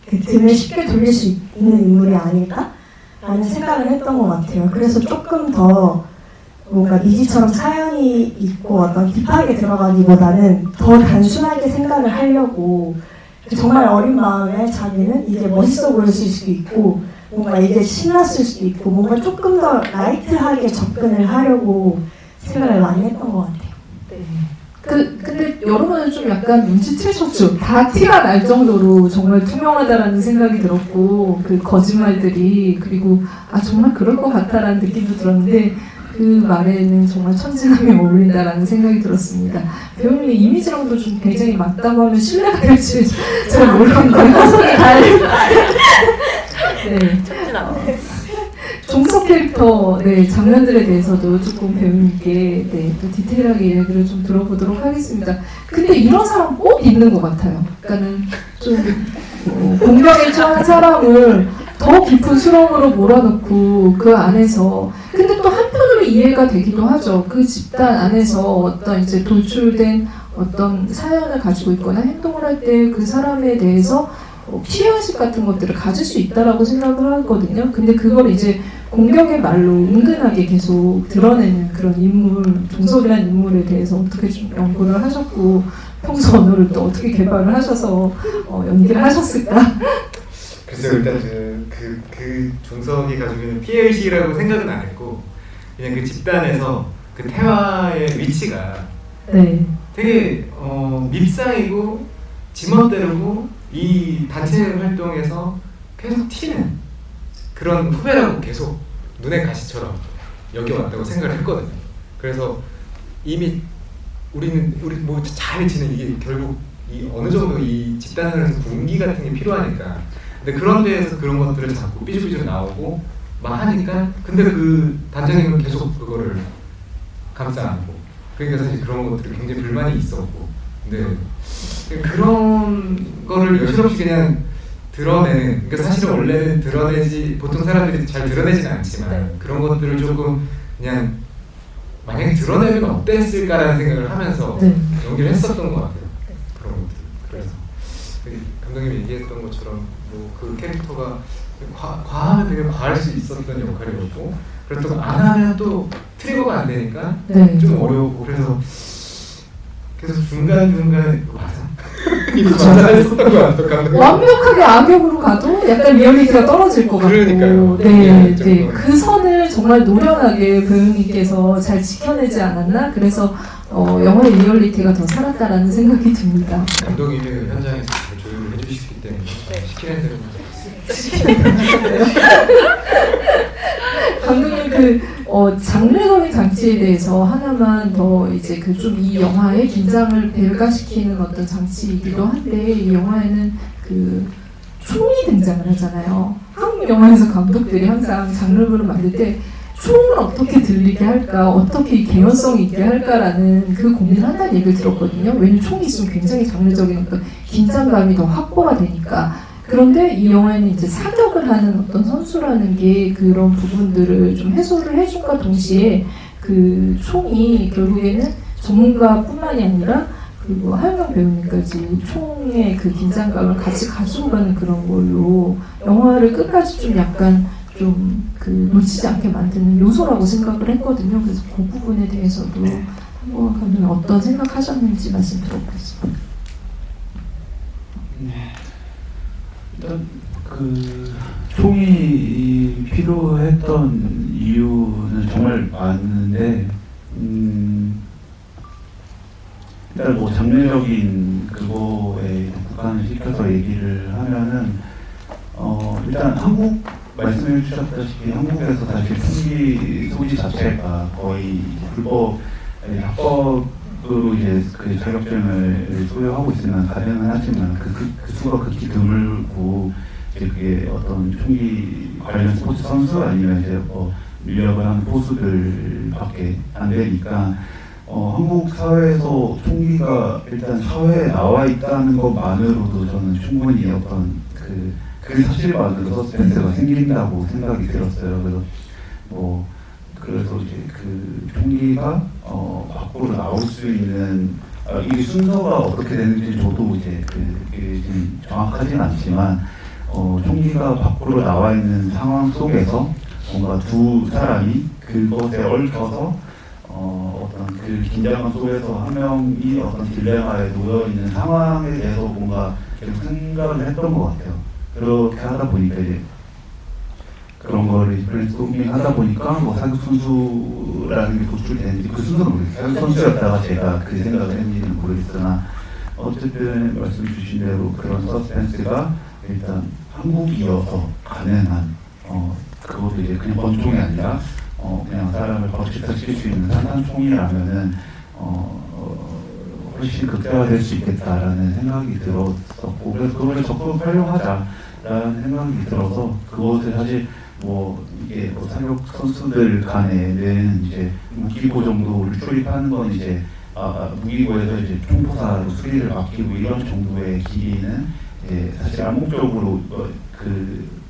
그 등을 쉽게 돌릴 수 있는 인물이 아닐까라는 생각을 했던 것 같아요. 그래서 조금 더 뭔가 미지처럼 사연이 있고 어떤 딥하게 들어가기보다는 더 단순하게 생각을 하려고 정말 어린 마음에 자기는 이게 멋있어 보일 수도 있고 뭔가 이게 신났을 수도 있고 뭔가 조금 더 라이트하게 접근을 하려고 생각을 많이 했던 것 같아요. 근데 여러분은 좀 약간 눈치채셨죠? 다 티가 날 정도로 정말 투명하다라는 생각이 들었고 그 거짓말들이 그리고 정말 그럴 것 같다라는 느낌도 들었는데 그 말에는 정말 천진함이 어울린다라는 생각이 들었습니다. 배우님의 이미지랑도 좀 굉장히 맞다고 하면 신뢰가 될지 잘 모르겠는데 네. 종석 캐릭터 장면들에 대해서도 조금 배우님께 또 디테일하게 이야기를 좀 들어보도록 하겠습니다. 근데 이런 사람 꼭 있는 것 같아요. 그러니까는 좀 공경에 처한 사람을 더 깊은 수렁으로 몰아넣고 그 안에서 근데 또 한편으로 이해가 되기도 하죠. 그 집단 안에서 어떤 이제 돌출된 어떤 사연을 가지고 있거나 행동을 할 때 그 사람에 대해서 피해의식 같은 것들을 가질 수 있다라고 생각을 하거든요. 근데 그걸 이제 공격의 말로 은근하게 계속 드러내는 그런 인물, 종석이라는 인물에 대해서 어떻게 좀 연구를 하셨고 평소 언어를 또 어떻게 개발을 하셔서 연기를 하셨을까? 글쎄요, 일단 그 종석이 가지고 있는 피해의식이라고 생각은 안 했고 그냥 그 집단에서 그 태화의 위치가 되게 밉상이고 지멋대로고 이 단체 활동에서 계속 튀는 그런 후배라고 계속 눈의 가시처럼 여겨왔다고 생각을 했거든요. 그래서 이미 우리 뭐 잘 지는 이게 결국 이 어느 정도 이 집단에서 분기 같은 게 필요하니까. 근데 그런 데에서 그런 것들을 자꾸 삐죽삐죽 나오고 막 하니까 근데 그 단장님은 계속 그거를 감싸 안고 그러니까 사실 그런 것들이 굉장히 불만이 있었고 근데 그런 거를 여실없이 그냥 드러내는 그러니까 사실은 원래는 드러내지 보통 사람들이 잘 드러내지는 않지만 그런 것들을 조금 그냥 만약에 드러내면 어땠을까라는 생각을 하면서 연기를 했었던 것 같아요. 그런 것들. 그래서 감독님이 얘기했던 것처럼 뭐 그 캐릭터가 과하면 되게 과할 수 있었던 역할이었고 그렇다고 안 하면 또 트리거가 안 되니까 좀 어려웠고 그래서 중간중간에 맞아? 이거 맞아 했었던 것 같아요. 완벽하게 악역으로 가도 약간 리얼리티가 떨어질 것 같고 그러니까요. 그 선을 정말 노련하게 배우님께서 잘 지켜내지 않았나? 그래서 영화의 리얼리티가 더 살았다라는 생각이 듭니다. 감독님이 현장에서 잘 조율을 해주시기 때문에 시키는 대로 쓰시면 되는데요. 감독님 장르적인 장치에 대해서 하나만 더 이제 좀 이 영화의 긴장을 배가시키는 어떤 장치이기도 한데 이 영화에는 총이 등장을 하잖아요. 한국 영화에서 감독들이 항상 장르를 만들 때 총을 어떻게 들리게 할까, 어떻게 개연성 있게 할까라는 고민을 한다는 얘기를 들었거든요. 왜냐면 총이 있으면 굉장히 장르적인 어떤 긴장감이 더 확보가 되니까. 그런데 이 영화에는 이제 사격을 하는 어떤 선수라는 게 그런 부분들을 좀 해소를 해준과 동시에 총이 결국에는 전문가뿐만이 아니라 그리고 하영경 배우님까지 총의 긴장감을 같이 가지고 가는 그런 걸로 영화를 끝까지 좀 약간 놓치지 않게 만드는 요소라고 생각을 했거든요. 그래서 그 부분에 대해서도 한번 감독님 어떤 생각하셨는지 말씀 들어보겠습니다. 일단 총이 필요했던 이유는 정말 많은데 일단 뭐 장르적인 그거에 국한을 시켜서 얘기를 하면은 일단 한국 말씀해 주셨다시피 한국에서 사실 총기 소지 자체가 거의 합법으로 이제 자격증을 소유하고 있으면 가능은 하지만 그 수가 극히 드물고 이제 그게 어떤 총기 관련 스포츠 선수 아니면 이제 밀렵을 하는 포수들밖에 안 되니까 한국 사회에서 총기가 일단 사회에 나와 있다는 것만으로도 저는 충분히 어떤 그 사실만으로 서스펜스가 생긴다고 생각이 들었어요. 그래서 이제 총기가 밖으로 나올 수 있는 이게 순서가 어떻게 되는지 저도 이제 지금 정확하진 않지만 총기가 밖으로 나와 있는 상황 속에서 뭔가 두 사람이 그것에 얽혀서 어떤 긴장감 속에서 한 명이 어떤 딜레마에 놓여 있는 상황에 대해서 뭔가 계속 생각을 했던 것 같아요. 그렇게 하다 보니까 이제 그런 거를 브레인스토밍 하다 보니까 사격 선수라는 게 도출되는지 그 순서는 모르겠어요. 사격 선수였다가 제가 그 생각을 했는지는 모르겠으나 어쨌든 말씀 주신 대로 그런 서스펜스가 일단 한국이어서 가능한 그것도 이제 그냥 권총이 아니라 그냥 사람을 바로 집사시킬 수 있는 산탄총이라면은 훨씬 극대화될 수 있겠다라는 생각이 들었었고 그래서 그걸 적극 활용하자라는 생각이 들어서 그것을 사실 이게 사격 선수들 간에는 이제 무기고 정도를 출입하는 건 이제 무기고에서 이제 총포사로 수리를 맡기고 이런 정도의 길이는 사실 암묵적으로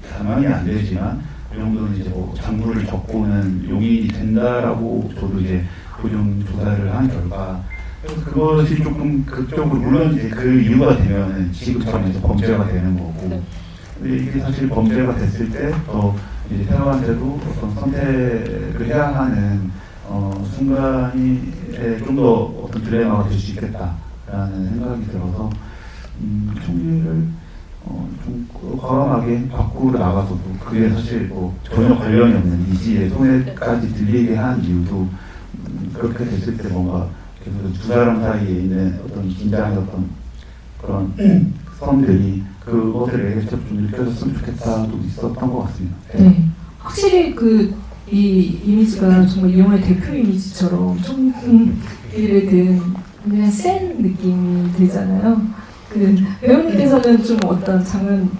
상황이 안 되지만 이 정도는 이제 장부를 적고는 용인이 된다라고 저도 이제 보정 조사를 한 결과 그래서 그것이 조금 극적으로 물론 이제 그 이유가 되면은 지금처럼 이제 범죄가 되는 거고 근데 이게 사실 범죄가 됐을 때 이제 태아한테도 어떤 선택을 해야 하는 순간이 좀 더 어떤 딜레마가 될 수 있겠다라는 생각이 들어서 총기를 좀 과감하게 밖으로 나가서도 그게 사실 전혀 관련이 없는 이지의 손해까지 들리게 한 이유도 그렇게 됐을 때 뭔가 계속 두 사람 사이에 있는 어떤 긴장의 어떤 그런 선들이 그것을 직접 좀 느껴졌으면 좋겠다도 있었던 것 같습니다. 네. 확실히 이 이미지가 정말 이 영화의 대표 이미지처럼 총기를 든 그냥 센 느낌이 들잖아요. 배우님께서는 좀 어떤 장면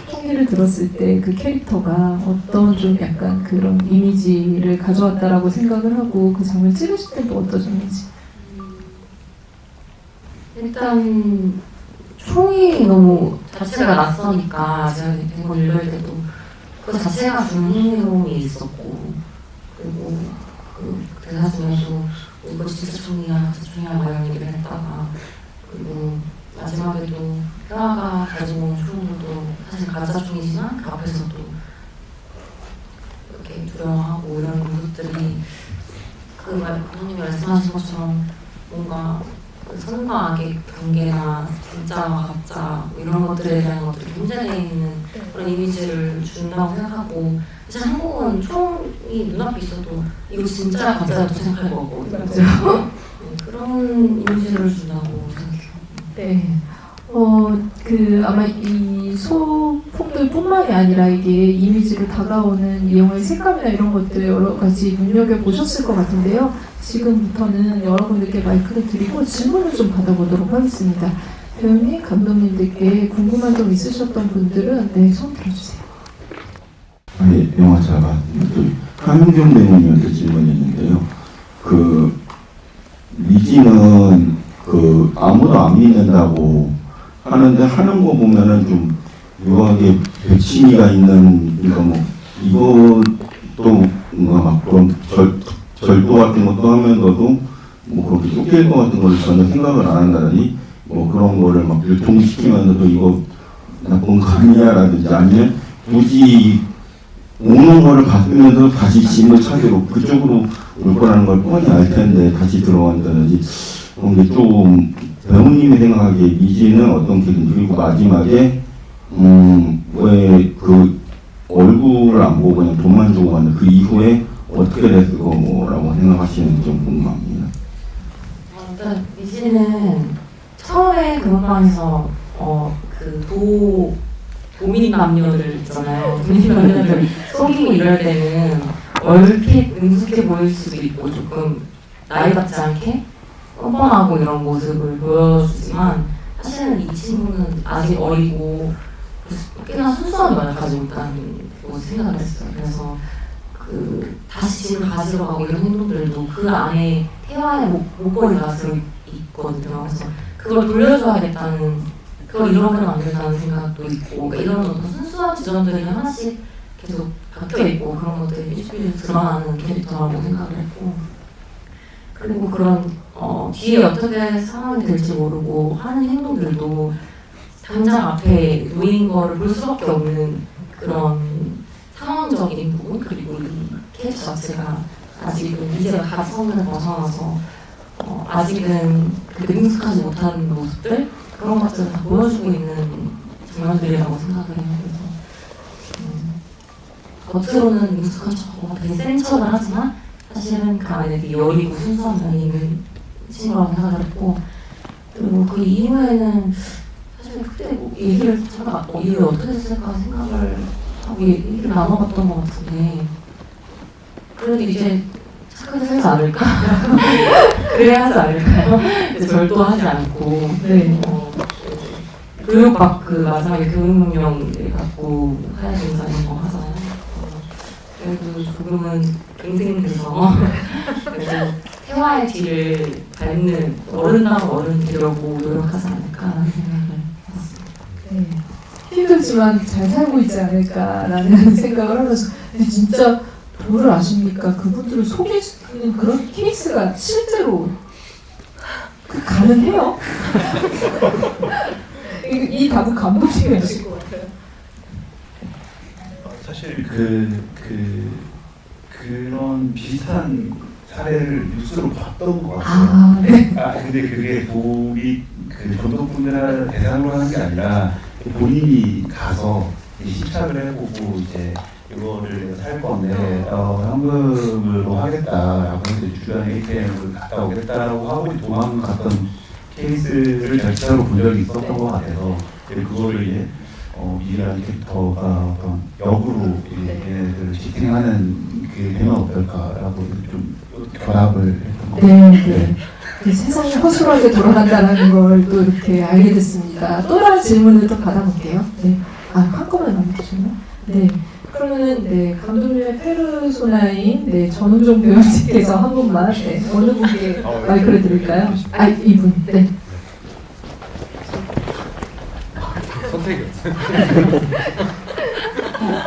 총기를 들었을 때 그 캐릭터가 어떤 좀 약간 그런 이미지를 가져왔다라고 생각을 하고 그 장면 찍으실 때도 어떠셨는지? 일단 총이 너무 자체가 낯서니까 제가 이걸 읽을 때도 그 자체가 좀 흥미로움이 있었고 그리고 그 대사 중에도 이거 진짜 총이야 막 이런 얘기를 했다가 그리고 마지막에도 태아가 가지고 온 총도 사실 가짜 총이지만 그 앞에서도 이렇게 두려워하고 이런 모습들이 부모님이 말씀하신 것처럼 뭔가 선과 악의 경계나 진짜와 가짜 이런 것들에 대한 것들이 문제되어 있는 그런 이미지를 준다고 생각하고 사실 한국은 총이 눈앞에 있어도 이거 진짜 가짜라고 생각할 거고 그런 이미지를 준다고 생각해요. 네. 아마 이 소품들뿐만이 아니라 이게 이미지로 다가오는 이 영화의 색감이나 이런 것들 여러 가지 눈여겨 보셨을 것 같은데요. 지금부터는 여러분들께 마이크를 드리고 질문을 좀 받아보도록 하겠습니다. 배우님, 감독님들께 궁금한 점 있으셨던 분들은 네, 손 들어주세요. 네, 영화자가 한민경 배우님한테 질문이 있는데요. 미지는 아무도 안 믿는다고 하는데 하는 거 보면은 좀 묘하게 백치미가 있는 이것도 뭔가 막 그런 절도 같은 것도 하면서도 그렇게 쫓길 것 같은 걸 전혀 생각을 안 한다더니 그런 거를 막 유통시키면서도 이거 나쁜 거 아니야라든지 아니면 굳이 오는 거를 받으면서 다시 짐을 찾으러 그쪽으로 올 거라는 걸 뻔히 알 텐데 다시 들어간다든지 그런 게 좀 배우님이 생각하기에 미지는 어떤 기분 그리고 마지막에 왜 얼굴을 안 보고 그냥 돈만 주고 가는 그 이후에 어떻게 됐을 거라고 생각하시는지 좀 궁금합니다. 일단 미지는 처음에 그 음방에서 도민 남녀들 있잖아요. 도민 남녀들 속이고 이럴 때는 얼핏 능숙해 보일 수도 있고 조금 나이답지 않게 뻔뻔하고 이런 모습을 보여주지만 사실은 이 친구는 아직 어리고 꽤나 순수한 면을 가지고 있다는 생각을 했어요. 그래서 다시 집을 가지러 가고 이런 행동들도 그 안에 태화의 목걸이가 들어있거든요. 그래서 그걸 돌려줘야겠다는, 그걸 잃어버리면 안 된다는 생각도 있고, 그러니까 이런 어떤 순수한 지점들이 하나씩 계속 박혀있고 그런 것들이 뮤직비디오에 드러나는 캐릭터라고 생각을 했고, 그리고 그런 뒤에 어떻게 상황이 될지 모르고 하는 행동들도 당장 앞에 놓인 거를 볼 수밖에 없는 그런 상황적인 부분, 그리고 이 캐릭터 자체가 아직은 이제가 가성을 벗어나서 아직은 그렇게 능숙하지 못한 모습들, 그런 것들을 다 보여주고 있는 장면들이라고 생각을 해요. 그래서 겉으로는 능숙한 척하고 되게 센 척을 하지만 사실은 그 안에 되게 여리고 순수한 면이 있는 친구라고 생각을 했고, 그리고 그 이후에는 사실 그때 얘기를 제가 이게 어떻게 됐을까 생각을 하고 얘기를 나눠봤던 것 같은데, 그래도 이제 착하게 살지 않을까? 그래야 하지 않을까요? 절도하지 않고, 네. 교육받 마지막에 교육명령을 갖고 하야 된다 이런 거 하잖아요. 그래도 조금은 갱생돼서 그래도 태화의 뒤를 밟는 어른다운 어른 되려고 노력하지 않을까라는 생각을 했습니다. 네. 힘들지만 잘 살고 있지 않을까라는 생각을 하면서, 근데 진짜 도를 아십니까? 그분들을 속이는 그런 케이스가 실제로 가능해요? 이 답은 감독님이 하실 것 같아요. 사실 그런 비슷한 사례를 뉴스로 봤던 것 같아요. 네. 근데 그게 전도분들 대상으로 하는 게 아니라 본인이 가서 시착을 해보고 이제 이거를 살 건데 현금으로 하겠다라고 해서 주변에 ATM을 갔다 오겠다라고 하고 도망갔던 케이스를 절차로 본 적이 있었던 것 같아서 그거를 이제 미라는 캐릭터가 어떤 역으로 얘네들을 지탱하는 게 되면 어떨까라고 좀 결합을 했던 것 같아요. 네. 세상이 허술하게 돌아간다는 걸 또 이렇게 알게 됐습니다. 또 다른 질문을 또 받아볼게요. 네. 한꺼번에 남겨주시나요? 네. 그러면은 네, 감독님의 페르소나인 네, 전우종 배우님께서 한 분만 어느 분께 마이크를 드릴까요? 이분. 네. 선택이었어요.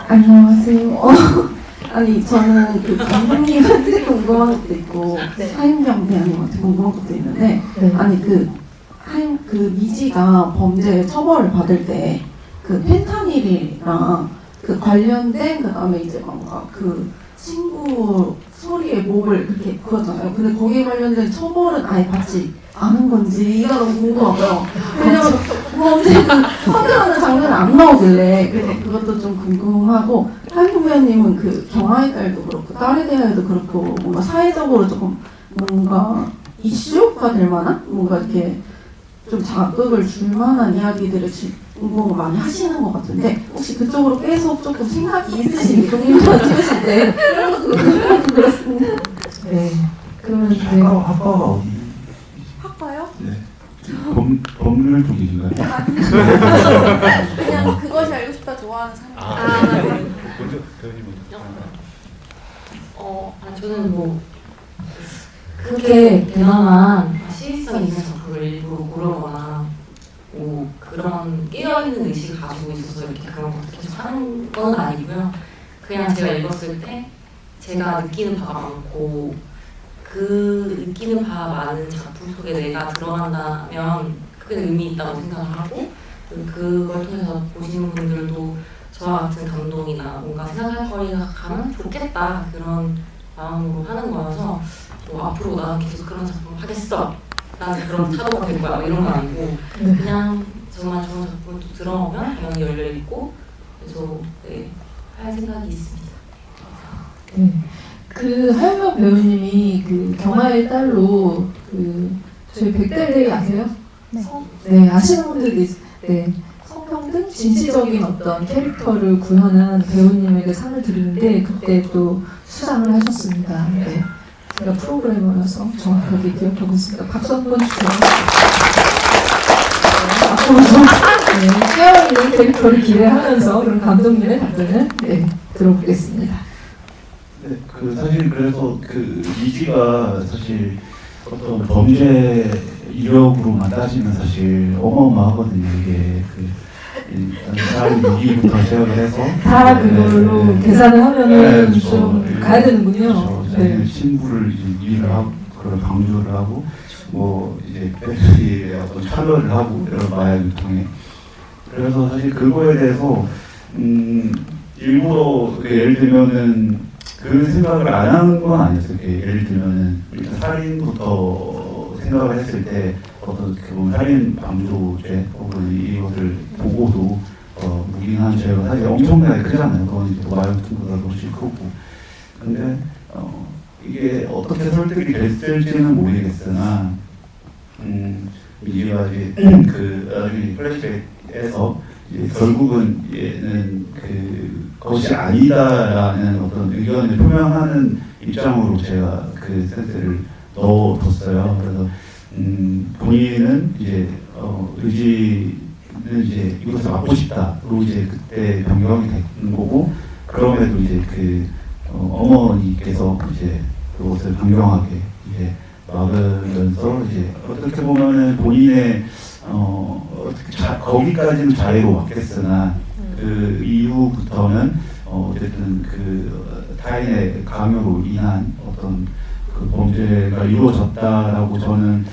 안녕하세요. 아니 저는 그 감독님한테 궁금한 것도 있고 하임경 배우님한테 궁금한 것도 있는데 아니 그 미지가 범죄 처벌을 받을 때 그 펜타닐이랑 그 관련된 그다음에 이제 뭔가 그 친구 소리에 목을 그렇게 그었잖아요. 근데 거기에 관련된 처벌은 아예 받지 않은 건지 이가 너무 궁금하고요. 왜냐면 범죄는 확인하는 장면이 안 나오길래 그래서 그것도 좀 궁금하고 하임경 배우님은 그 경아의 딸도 그렇고 딸에 대해서도 그렇고 뭔가 사회적으로 조금 뭔가 이슈가 될 만한 뭔가 이렇게 좀 자극을 줄 만한 이야기들을 공부를 많이 하시는 것 같은데 혹시 그쪽으로 계속 조금 생각이 있으신 동료와 찍으실 때 그런 것도 그렇습니다. 네. 그러면 네. 학과가 어디? 학과요? 네. 법률 쪽이신가요? 그냥 그것이 알고 싶다 좋아하는 사람. 먼저 배우님 먼저. 저는 뭐 그렇게 대단한 시의성 있는 작품을 일부러 고르거나 뭐 그런 깨어있는 의식을 가지고 있어서 이렇게 그런 것도 계속 하는 건 아니고요. 그냥 제가 읽었을 때 제가 느끼는 바가 많고 그 느끼는 바 많은 작품 속에 내가 들어간다면 그게 의미 있다고 생각을 하고 그걸 통해서 보시는 분들도 저와 같은 감동이나 뭔가 생각할 거리가 가면 좋겠다 그런 마음으로 하는 거여서 뭐 앞으로 나는 계속 그런 작품 하겠어 나는 그런 사도가 될 거야 뭐 이런 건 아니고 그냥 정말 좋은 작품을 또 들어오면 당연히 열려있고 계속 할 생각이 있습니다. 네. 그 하영명 배우님이 그 경아의 딸로 그 저희 백달레이 아세요? 네. 네, 아시는 분들이 네. 성평등 진취적인 어떤 캐릭터를 구현한 배우님에게 상을 드리는데 그때 또 수상을 하셨습니다. 네. 제가 프로그래머라서 정확하게 기억하고 있습니다. 박수 한번 주세요. 네, 앞으로도 네, 깨어있는 캐릭터를 기대하면서 그런 감독님의 답변을 네, 들어보겠습니다. 네, 그 사실 그래서 그 미지가 사실 어떤 범죄 이력으로만 따지면 사실 어마어마하거든요. 이게 그 일단 무기부터 시작을 해서 다 그걸로 계산을 하면은 네, 좀 그렇죠. 가야 되는군요. 그렇죠. 자기는 친구를 이제 일을 하고 그걸 강조를 하고 뭐 이제 배터리에 어떤 참여를 하고 이런 마약 유통에 그래서 사실 그거에 대해서 일부러 예를 들면은 그 생각을 안 하는 건 아니었어요. 예를 들면은 일단 살인부터 생각을 했을 때 어떤 그 살인 방조죄 혹은 이것을 보고도 무기한 죄가 사실 엄청나게 크잖아요. 그건 이제 마약 유통보다 훨씬 크고 근데 이게 어떻게 설득이 됐을지는 모르겠으나 이가 이제 그 나중에 플래시백에서 결국은 얘는 그것이 아니다라는 어떤 의견을 표명하는 입장으로 제가 그 센스를 넣어뒀어요. 그래서 본인은 이제 의지는 이제 이것을 막고 싶다로 이제 그때 변경이 된 거고 그럼에도 이제 그 어머니께서 이제 그것을 변경하게 이제 막으면서 이제 어떻게 보면은 본인의 거기까지는 자의로 막겠으나 그 이후부터는 어쨌든 그 타인의 강요로 인한 어떤 그 범죄가 이루어졌다라고 저는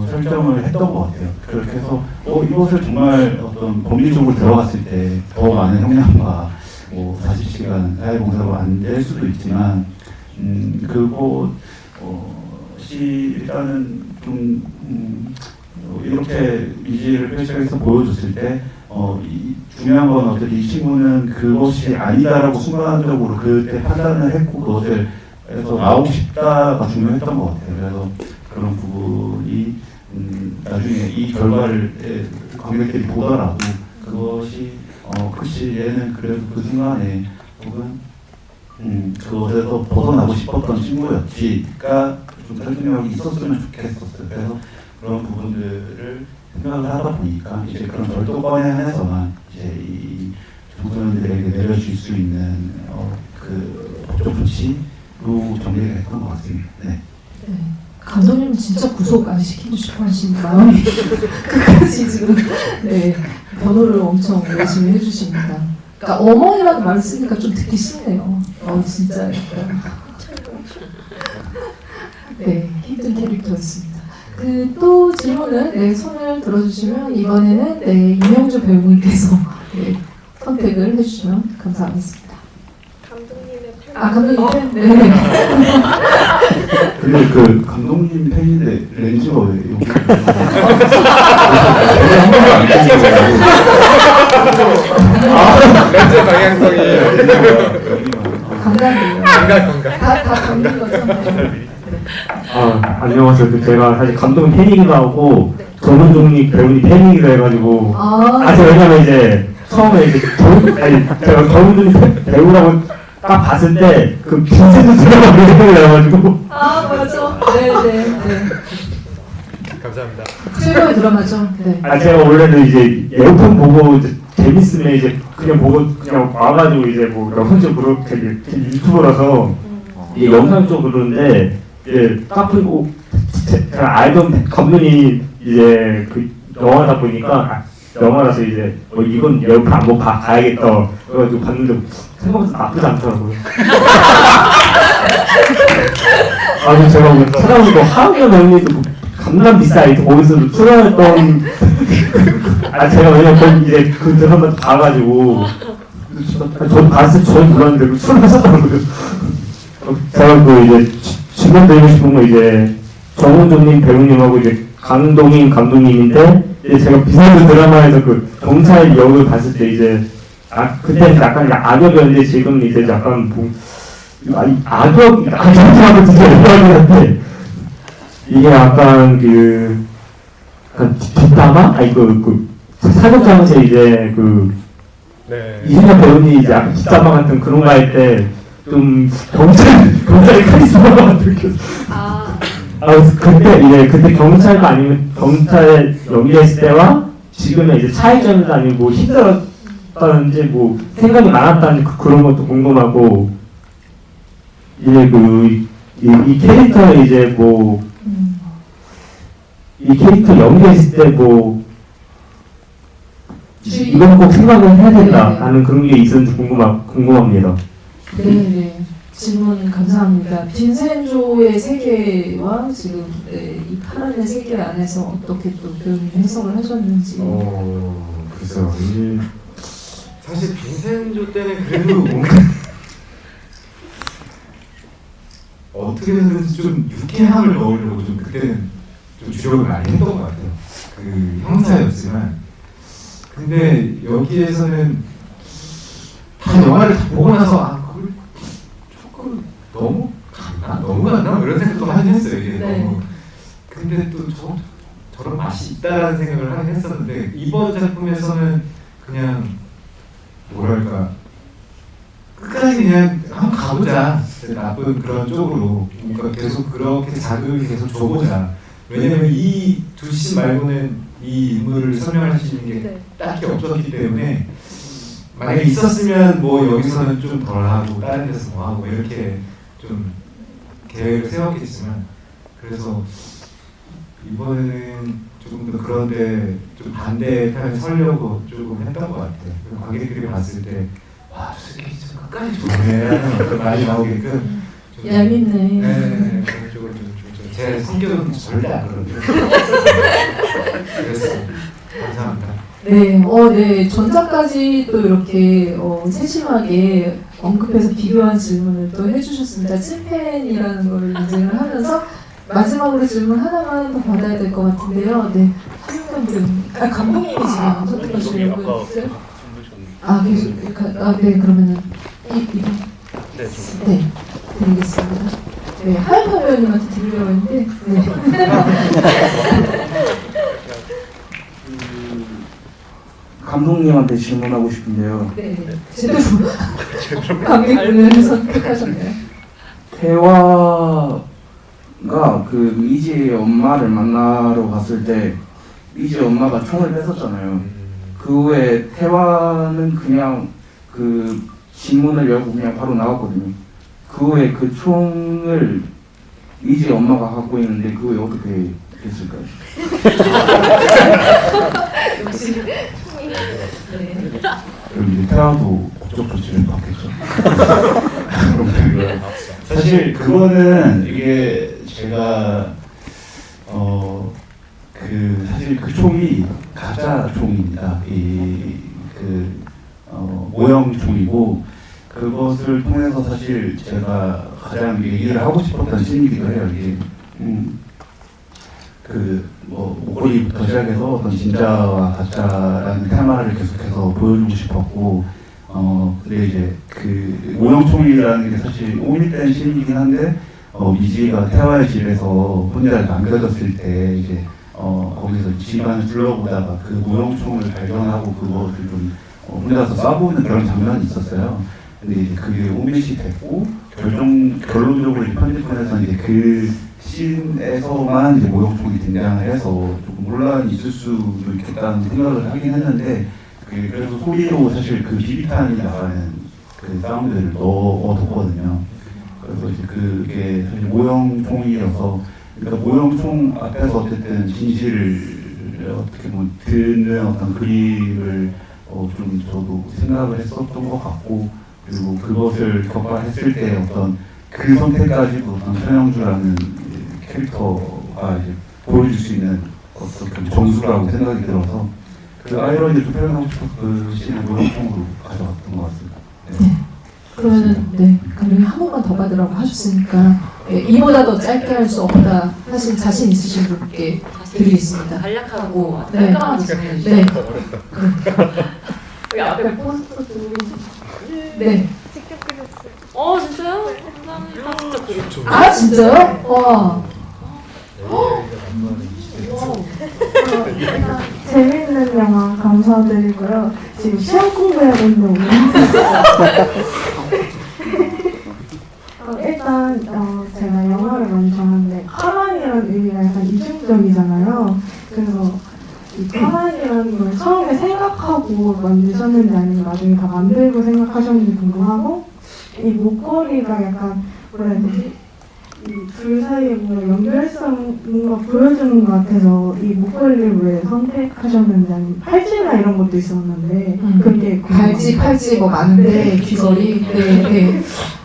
설정을 했던 것 같아요. 그렇게 해서 이것을 정말 어떤 법리적으로 들어갔을 때 더 많은 형량과 뭐 40시간 사회봉사로 안 될 수도 있지만 그것이 일단은 좀 이렇게 이지를 펼쳐서 보여줬을 때 중요한 건 어쨌든 이 친구는 그것이 아니다라고 순간적으로 그때 판단을 했고 그것을 해서 나오고 싶다가 중요했던 것 같아요. 그래서 그런 부분이 나중에 이 결과를 관객들이 보더라도 그것이 그치 얘는 그래도 그 순간에 혹은 그것에서 벗어나고 싶었던 친구였지가 좀 설득력이 있었으면 좋겠었어요. 그래서 그런 부분들을 생각을 하다 보니까 이제 그런 절도권에 한해서만 이제 이 청소년들에게 내려줄 수 있는 그 법적 조치로 정리가 됐던 것 같습니다. 네. 네. 감독님은 진짜 구속 안 시키고 싶어 하시는 마음이 끝까지 지금 네, 변호를 엄청 열심히 해주십니다. 그러니까 어머니라는 말을 쓰니까 좀 듣기 싫네요. 진짜 약간 네, 힘든 캐릭터였습니다. 그 또 질문을 네, 손을 들어주시면 이번에는 네, 이명주 배우님께서 네, 선택을 해주시면 감사하겠습니다. 감독님의 팬? 네. 근데 그 감독님 팬인데 렌즈가 왜 여기? 렌즈 방향성이 감각이에요. 감각. 다 감는 거죠? 네. 안녕하세요. 제가 사실 감독 팬이기도 하고 정은종님 배우님 팬이기도 해가지고 제가 왜냐면 이제 처음에 이제 제가 정은종님 배우라고 딱 봤을 때 그 빈센트 드라마를 생각이 나가지고 맞아. 네네네. 감사합니다. 최고의 드라마죠. 네. 제가 원래는 이제 예고편 보고 이제 재밌으면 이제 그냥 보고 그냥 와가지고 이제 뭐 혼자 그렇게 유튜버라서 이게 영상 쪽으로 그러는데 이제 딱 보고 제가 알던 감독이 이제 그 영화다 보니까 영화라서 이제 이건 예고편 안 보고 가야겠다 그래가지고 봤는데 생각보다 나쁘지 않더라고요. 제가 뭐 찾아보니까 하은경 배우님도 뭐 강남 비싸이트 거기서도 출연했던 제가 왜냐면 거기 이제 그 드라마 봐가지고 저도 봤을 때 저는 몰랐는데 출연하셨더라고요. 제가 그 이제 질문드리고 싶은 거 이제 정은종님 배우님하고 이제 강동인 감독님인데 이제 제가 비상구 드라마에서 그 경찰 역을 봤을 때 이제 그때는 약간 악역이었는데 지금 이제 약간 악역이라고 진짜 얘기하는데 이게 약간 약간 뒷담화? 사격장에서 이제 이준혁 배우님 이제 약간 뒷담화 같은 그런 거 할 때 좀 경찰의 카리스마가 느꼈어요. 그때 경찰가 아니면 경찰 연기했을 때와 지금의 이제 차이점도 아니고 힘들었다든지 뭐 생각이 많았다든지 그런 것도 궁금하고 이제 이 캐릭터 이제 이 캐릭터 연기했을 때 이건 꼭 생각을 해야 된다라는 그런 게 있었는지 궁금합니다. 네. 질문 감사합니다. 빈센조의 세계와 지금 이 파란의 세계 안에서 어떻게 또 배우님 해석을 하셨는지. 글쎄요. 사실 빈센조 때는 그래도 뭔가 어떻게든 좀 유쾌함을 넣으려고 좀 그때는 좀 주력을 많이 했던 것 같아요. 그 형사였지만 근데 여기에서는 다 영화를 다 보고 나서 그걸 조금 너무 갔나? 이런 생각도 하긴 했어요. 이게 너무 근데 또 저런 맛이 있다라는 생각을 하긴 했었는데 이번 작품에서는 그냥 뭐랄까 끝까지 그냥 한번 가보자. 나쁜 그런 쪽으로 뭔가 계속 그렇게 자극을 계속 줘보자. 왜냐면 이 두 씬 말고는 이 인물을 설명할 수 있는 게 딱히 없었기 때문에 만약에 있었으면 뭐 여기서는 좀 덜하고 다른 데서 뭐 하고 이렇게 좀 계획을 세웠겠지만 그래서 이번에는 조금 더 그런데 좀 반대편에 서려고 조금 했던 것 같아요. 관객들이 봤을 때 와, 저 새끼 진짜 끝까지 좋네 하는 어떤 말이 나오게끔 얄밉네. 네, 그런 쪽으로 제 성격은 절대 안 그런데 그래서 감사합니다. 네, 전작까지 또 이렇게 세심하게 언급해서 비교한 질문을 또 해주셨습니다. 찐팬이라는 걸 인증을 하면서 마지막으로 질문 하나만 더 받아야 될 것 같은데요. 네, 하윤경 배우님, 감독님이 지금 선택하시려고 했어요? 네, 그러면은 이분 네, 드리겠습니다. 네, 하윤경 배우님한테 드리려고 했는데 감독님한테 질문하고 싶은데요. 네, 제대로 관객분을 선택하셨네요. 태화가 그 이지의 엄마를 만나러 갔을 때 이지의 엄마가 총을 뺏었잖아요. 그 후에 태화는 그냥 그 신문을 열고 그냥 바로 나왔거든요. 그 후에 그 총을 이지의 엄마가 갖고 있는데 그 후에 어떻게 됐을까요? 그럼 이제 태아도 법적 조치를 받겠죠. 사실 그거는 이게 제가 사실 그 총이 가짜 총입니다. 모형 총이고 그것을 통해서 사실 제가 가장 얘기를 하고 싶었던 씬이기도 해요. 이게 목걸이부터 시작해서 어떤 진짜와 가짜라는 테마를 계속해서 보여주고 싶었고, 근데 이제 그 모형총이라는 게 사실 오밀된 씬이긴 한데, 미지가 태화의 집에서 혼자 남겨졌을 때 이제 거기서 집안을 둘러보다가 그 모형총을 발견하고 그거를 좀 혼자서 쏴보는 그런 장면이 있었어요. 근데 이제 그게 오밋이 됐고 결론적으로 이 편집본에서는 이제 그 씬에서만 이제 모형총이 등장을 해서 조금 논란이 있을 수도 있겠다는 생각을 하긴 했는데 그래서 소리로 사실 그 비비탄이 나가는 그 사운드를 넣어뒀거든요. 그래서 이제 그게 사실 모형총이어서 그러니까 모형총 앞에서 어쨌든 진실을 어떻게 보면 듣는 어떤 그림을 좀 저도 생각을 했었던 것 같고 그리고 그것을 격발했을 때 어떤 그 선택까지도 어떤 천영주라는 캐릭터가 이제 보여줄 수 있는 어떤 정수라고 생각이 들어서 그 아이러니를 좀 표현하고 싶어서 그 씬을 모형총으로 가져왔던 것 같습니다. 네. 그러면은 감독님 한 번만 더 받으라고 하셨으니까 이보다 더 짧게 할 수 없다 하신 자신 있으신 분께 드리겠습니다. 간략하고 네. 깔끔한 질문해 주세요. 네. 여기 앞에 포스터 두 네. 진짜요? 감사합니다. 아 진짜요? 와. 재밌는 영화 감사드리고요. 지금 시험 공부해야 되는데 오늘. 일단 제가 영화를 많이 좋아하는데 파란이라는 의미가 약간 이중적이잖아요. 그래서 이 파란이라는 걸 처음에 생각하고 만드셨는지 아니면 나중에 다 만들고 생각하셨는지 궁금하고 이 목걸이가 약간 뭐라 해야 되지? 이 둘 사이에 뭔가 연결성 뭔가 보여주는 것 같아서 이 목걸이를 왜 선택하셨는지 아니면 팔찌나 이런 것도 있었는데 그게 발찌, 팔찌 뭐 많은데 귀걸이. 네.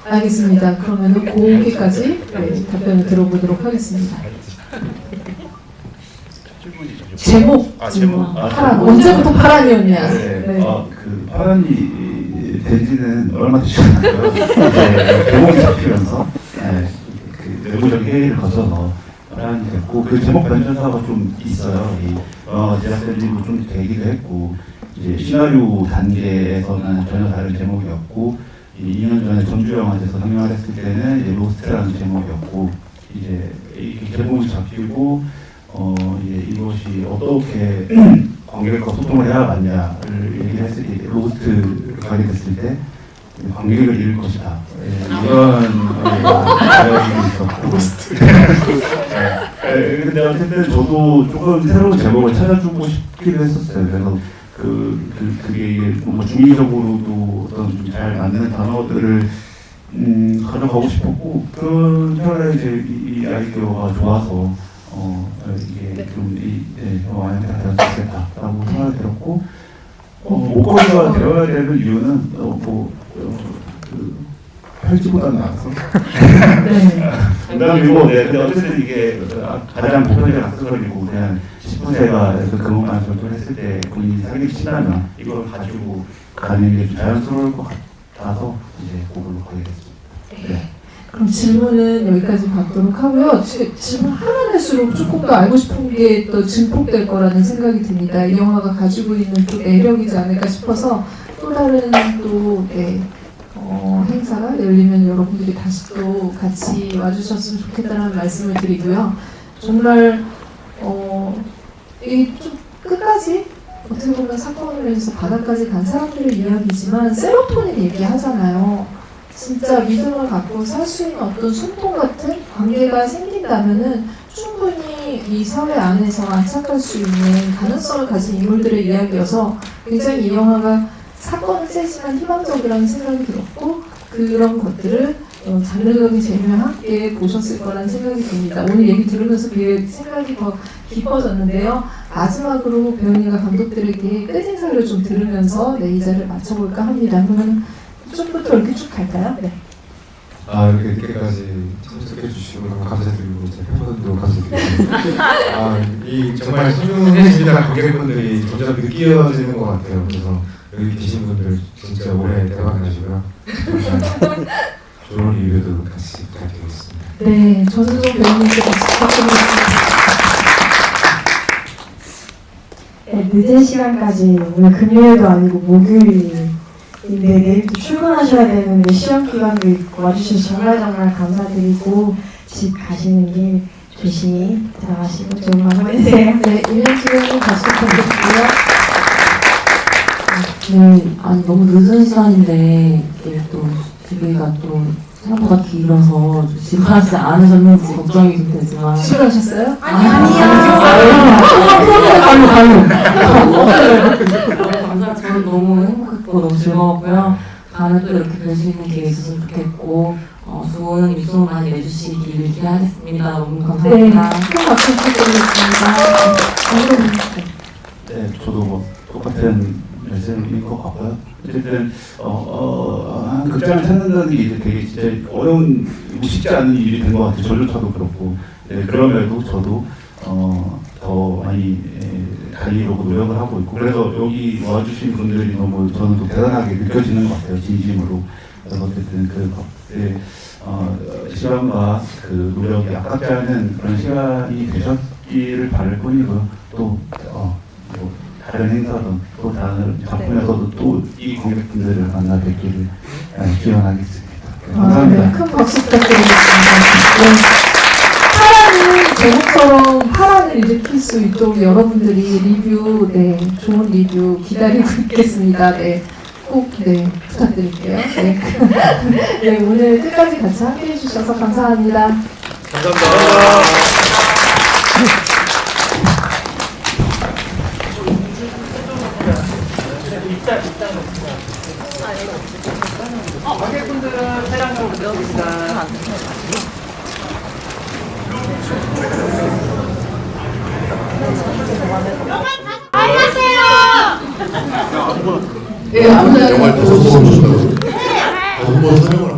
알겠습니다. 그러면은 거기까지 답변을 들어보도록 하겠습니다. 제목 파란. 언제부터 파란이었냐? 네. 그 파란이 된지는 얼마 되지 않았고요. 제목이 잡히면서 그 내부적인 회의를 거쳐서 파란이 됐고 그 제목 변천사가 좀 있어요. 이 제작진도 좀 되기도 했고 이제 시나리오 단계에서는 전혀 다른 제목이었고 2년 전에 전주영화제에서 상영을 했을 때는 이제 로스트라는 제목이었고 이제 이 제목이 잡히고 이제 이것이 어떻게 관객과 소통을 해야 맞냐를 얘기했을 때 로스트를 가게 됐을 때 관객을 잃을 것이다 이런 이야기가 있었고 근데 어쨌든 저도 조금 새로운 제목을 찾아주고 싶기도 했었어요. 그래서 그게 뭔가 중의적으로도 어떤 좀 잘 맞는 단어들을 가져가고 싶었고 그런 편에 이제 이 아이디어가 좋아서 이게 좀 영화한테 될 수 있겠다라고 생각이 들었고 목걸이가 되어야 되는 이유는 팔찌보다는 나아서 농담이고 근데 어쨌든 이게 가장 보편적인 악세서리고 그냥 10분세가 그것만 결정했을 때 본인이 사기를 친다면 이걸 가지고 가는 게 좀 자연스러울 것 같아서 이제 그걸로 가게 됐습니다. 네. 그럼 질문은 여기까지 받도록 하고요. 질문 하면 할수록 조금 더 알고 싶은 게 또 증폭될 거라는 생각이 듭니다. 이 영화가 가지고 있는 또 매력이지 않을까 싶어서 또 다른 또 행사가 열리면 여러분들이 다시 또 같이 와주셨으면 좋겠다는 말씀을 드리고요. 정말 이 좀 끝까지 어떻게 보면 사건을 해서 바닥까지 간 사람들의 이야기지만 세로토닌 얘기하잖아요. 진짜 믿음을 갖고 살 수 있는 어떤 숨통 같은 관계가 생긴다면은 충분히 이 사회 안에서 안착할 수 있는 가능성을 가진 인물들의 이야기여서 굉장히 이 영화가 사건은 세지만 희망적이라는 생각이 들었고 그런 것들을 장르적인 재미와 함께 보셨을 거라는 생각이 듭니다. 오늘 얘기 들으면서 그 생각이 더 깊어졌는데요. 마지막으로 배우님과 감독들에게 끝인사를 좀 들으면서 이 자리를 마쳐볼까 합니다. 그러면 좀부터 이렇게 쭉 갈까요? 네. 이렇게 늦게까지 참석해 주시고 너무 감사드리고 제 팬분들도 감사드리고 이 정말 소중해지는 관객분들이 점점 느껴지는 것 같아요. 그래서 여기 계신 분들 진짜 올해 대박 나시고요. 좋은 리뷰도 같이 부탁드리겠습니다. 네, 전수정 배우님께 같이 부탁드리겠습니다. 네, 늦은 시간까지 오늘 금요일도 아니고 목요일인데 내일도 출근하셔야 되는데 시험 기간도 있고 와주셔서 정말 감사드리고 집 가시는 길 조심히 들어가시고 좋은 밤 보내세요. 네, 일주일은 박수 부탁드리고요. 네, 아니 너무 늦은 시간인데 이게 또 준비가 또 생각보다 길어서 지루하지 않으셨는지 걱정이 좀 되지만 싫어하셨어요? 감사합니다. 저는 너무 행복했고 너무 즐거웠고요. 다음에 또 이렇게 뵐 수 있는 기회 있었으면 좋겠고 좋은 입소문 많이 내주시길 기대하겠습니다. 너무 네, 감사합니다. 큰 박수 부탁드리겠습니다. 네, 저도 뭐 똑같은 말씀인 것 같고요. 어쨌든 한 극장을 찾는다는 게 이제 되게 진짜 어려운 쉽지 않은 일이 된 것 같아요. 저조차도 그렇고 네, 그럼에도 저도 더 많이 달리려고 노력을 하고 있고 그래서 여기 와주신 분들이 너무 저는 또 대단하게 느껴지는 것 같아요. 진심으로. 그래서 어쨌든 그 시간과 그 노력이 아깝지 않은 그런 시간이 되셨기를 바랄 뿐이고요. 또 뭐 다른 행사든 또 다른 작품에서도 또 이 관객분들을 만나 뵙기를 기원하겠습니다. 네, 감사합니다. 네, 큰 박수 부탁드리겠습니다. 네. 파란은 제목처럼 파란을 일으킬 수 있도록 여러분들이 리뷰, 네, 좋은 리뷰 기다리고 있겠습니다. 네, 꼭 네, 부탁드릴게요. 네. 네, 오늘 끝까지 같이 함께 해주셔서 감사합니다. 관객분들은 차량으로 부탁드립니다. 네, 아무튼 영화를 5번 보신다고? 5번 설명을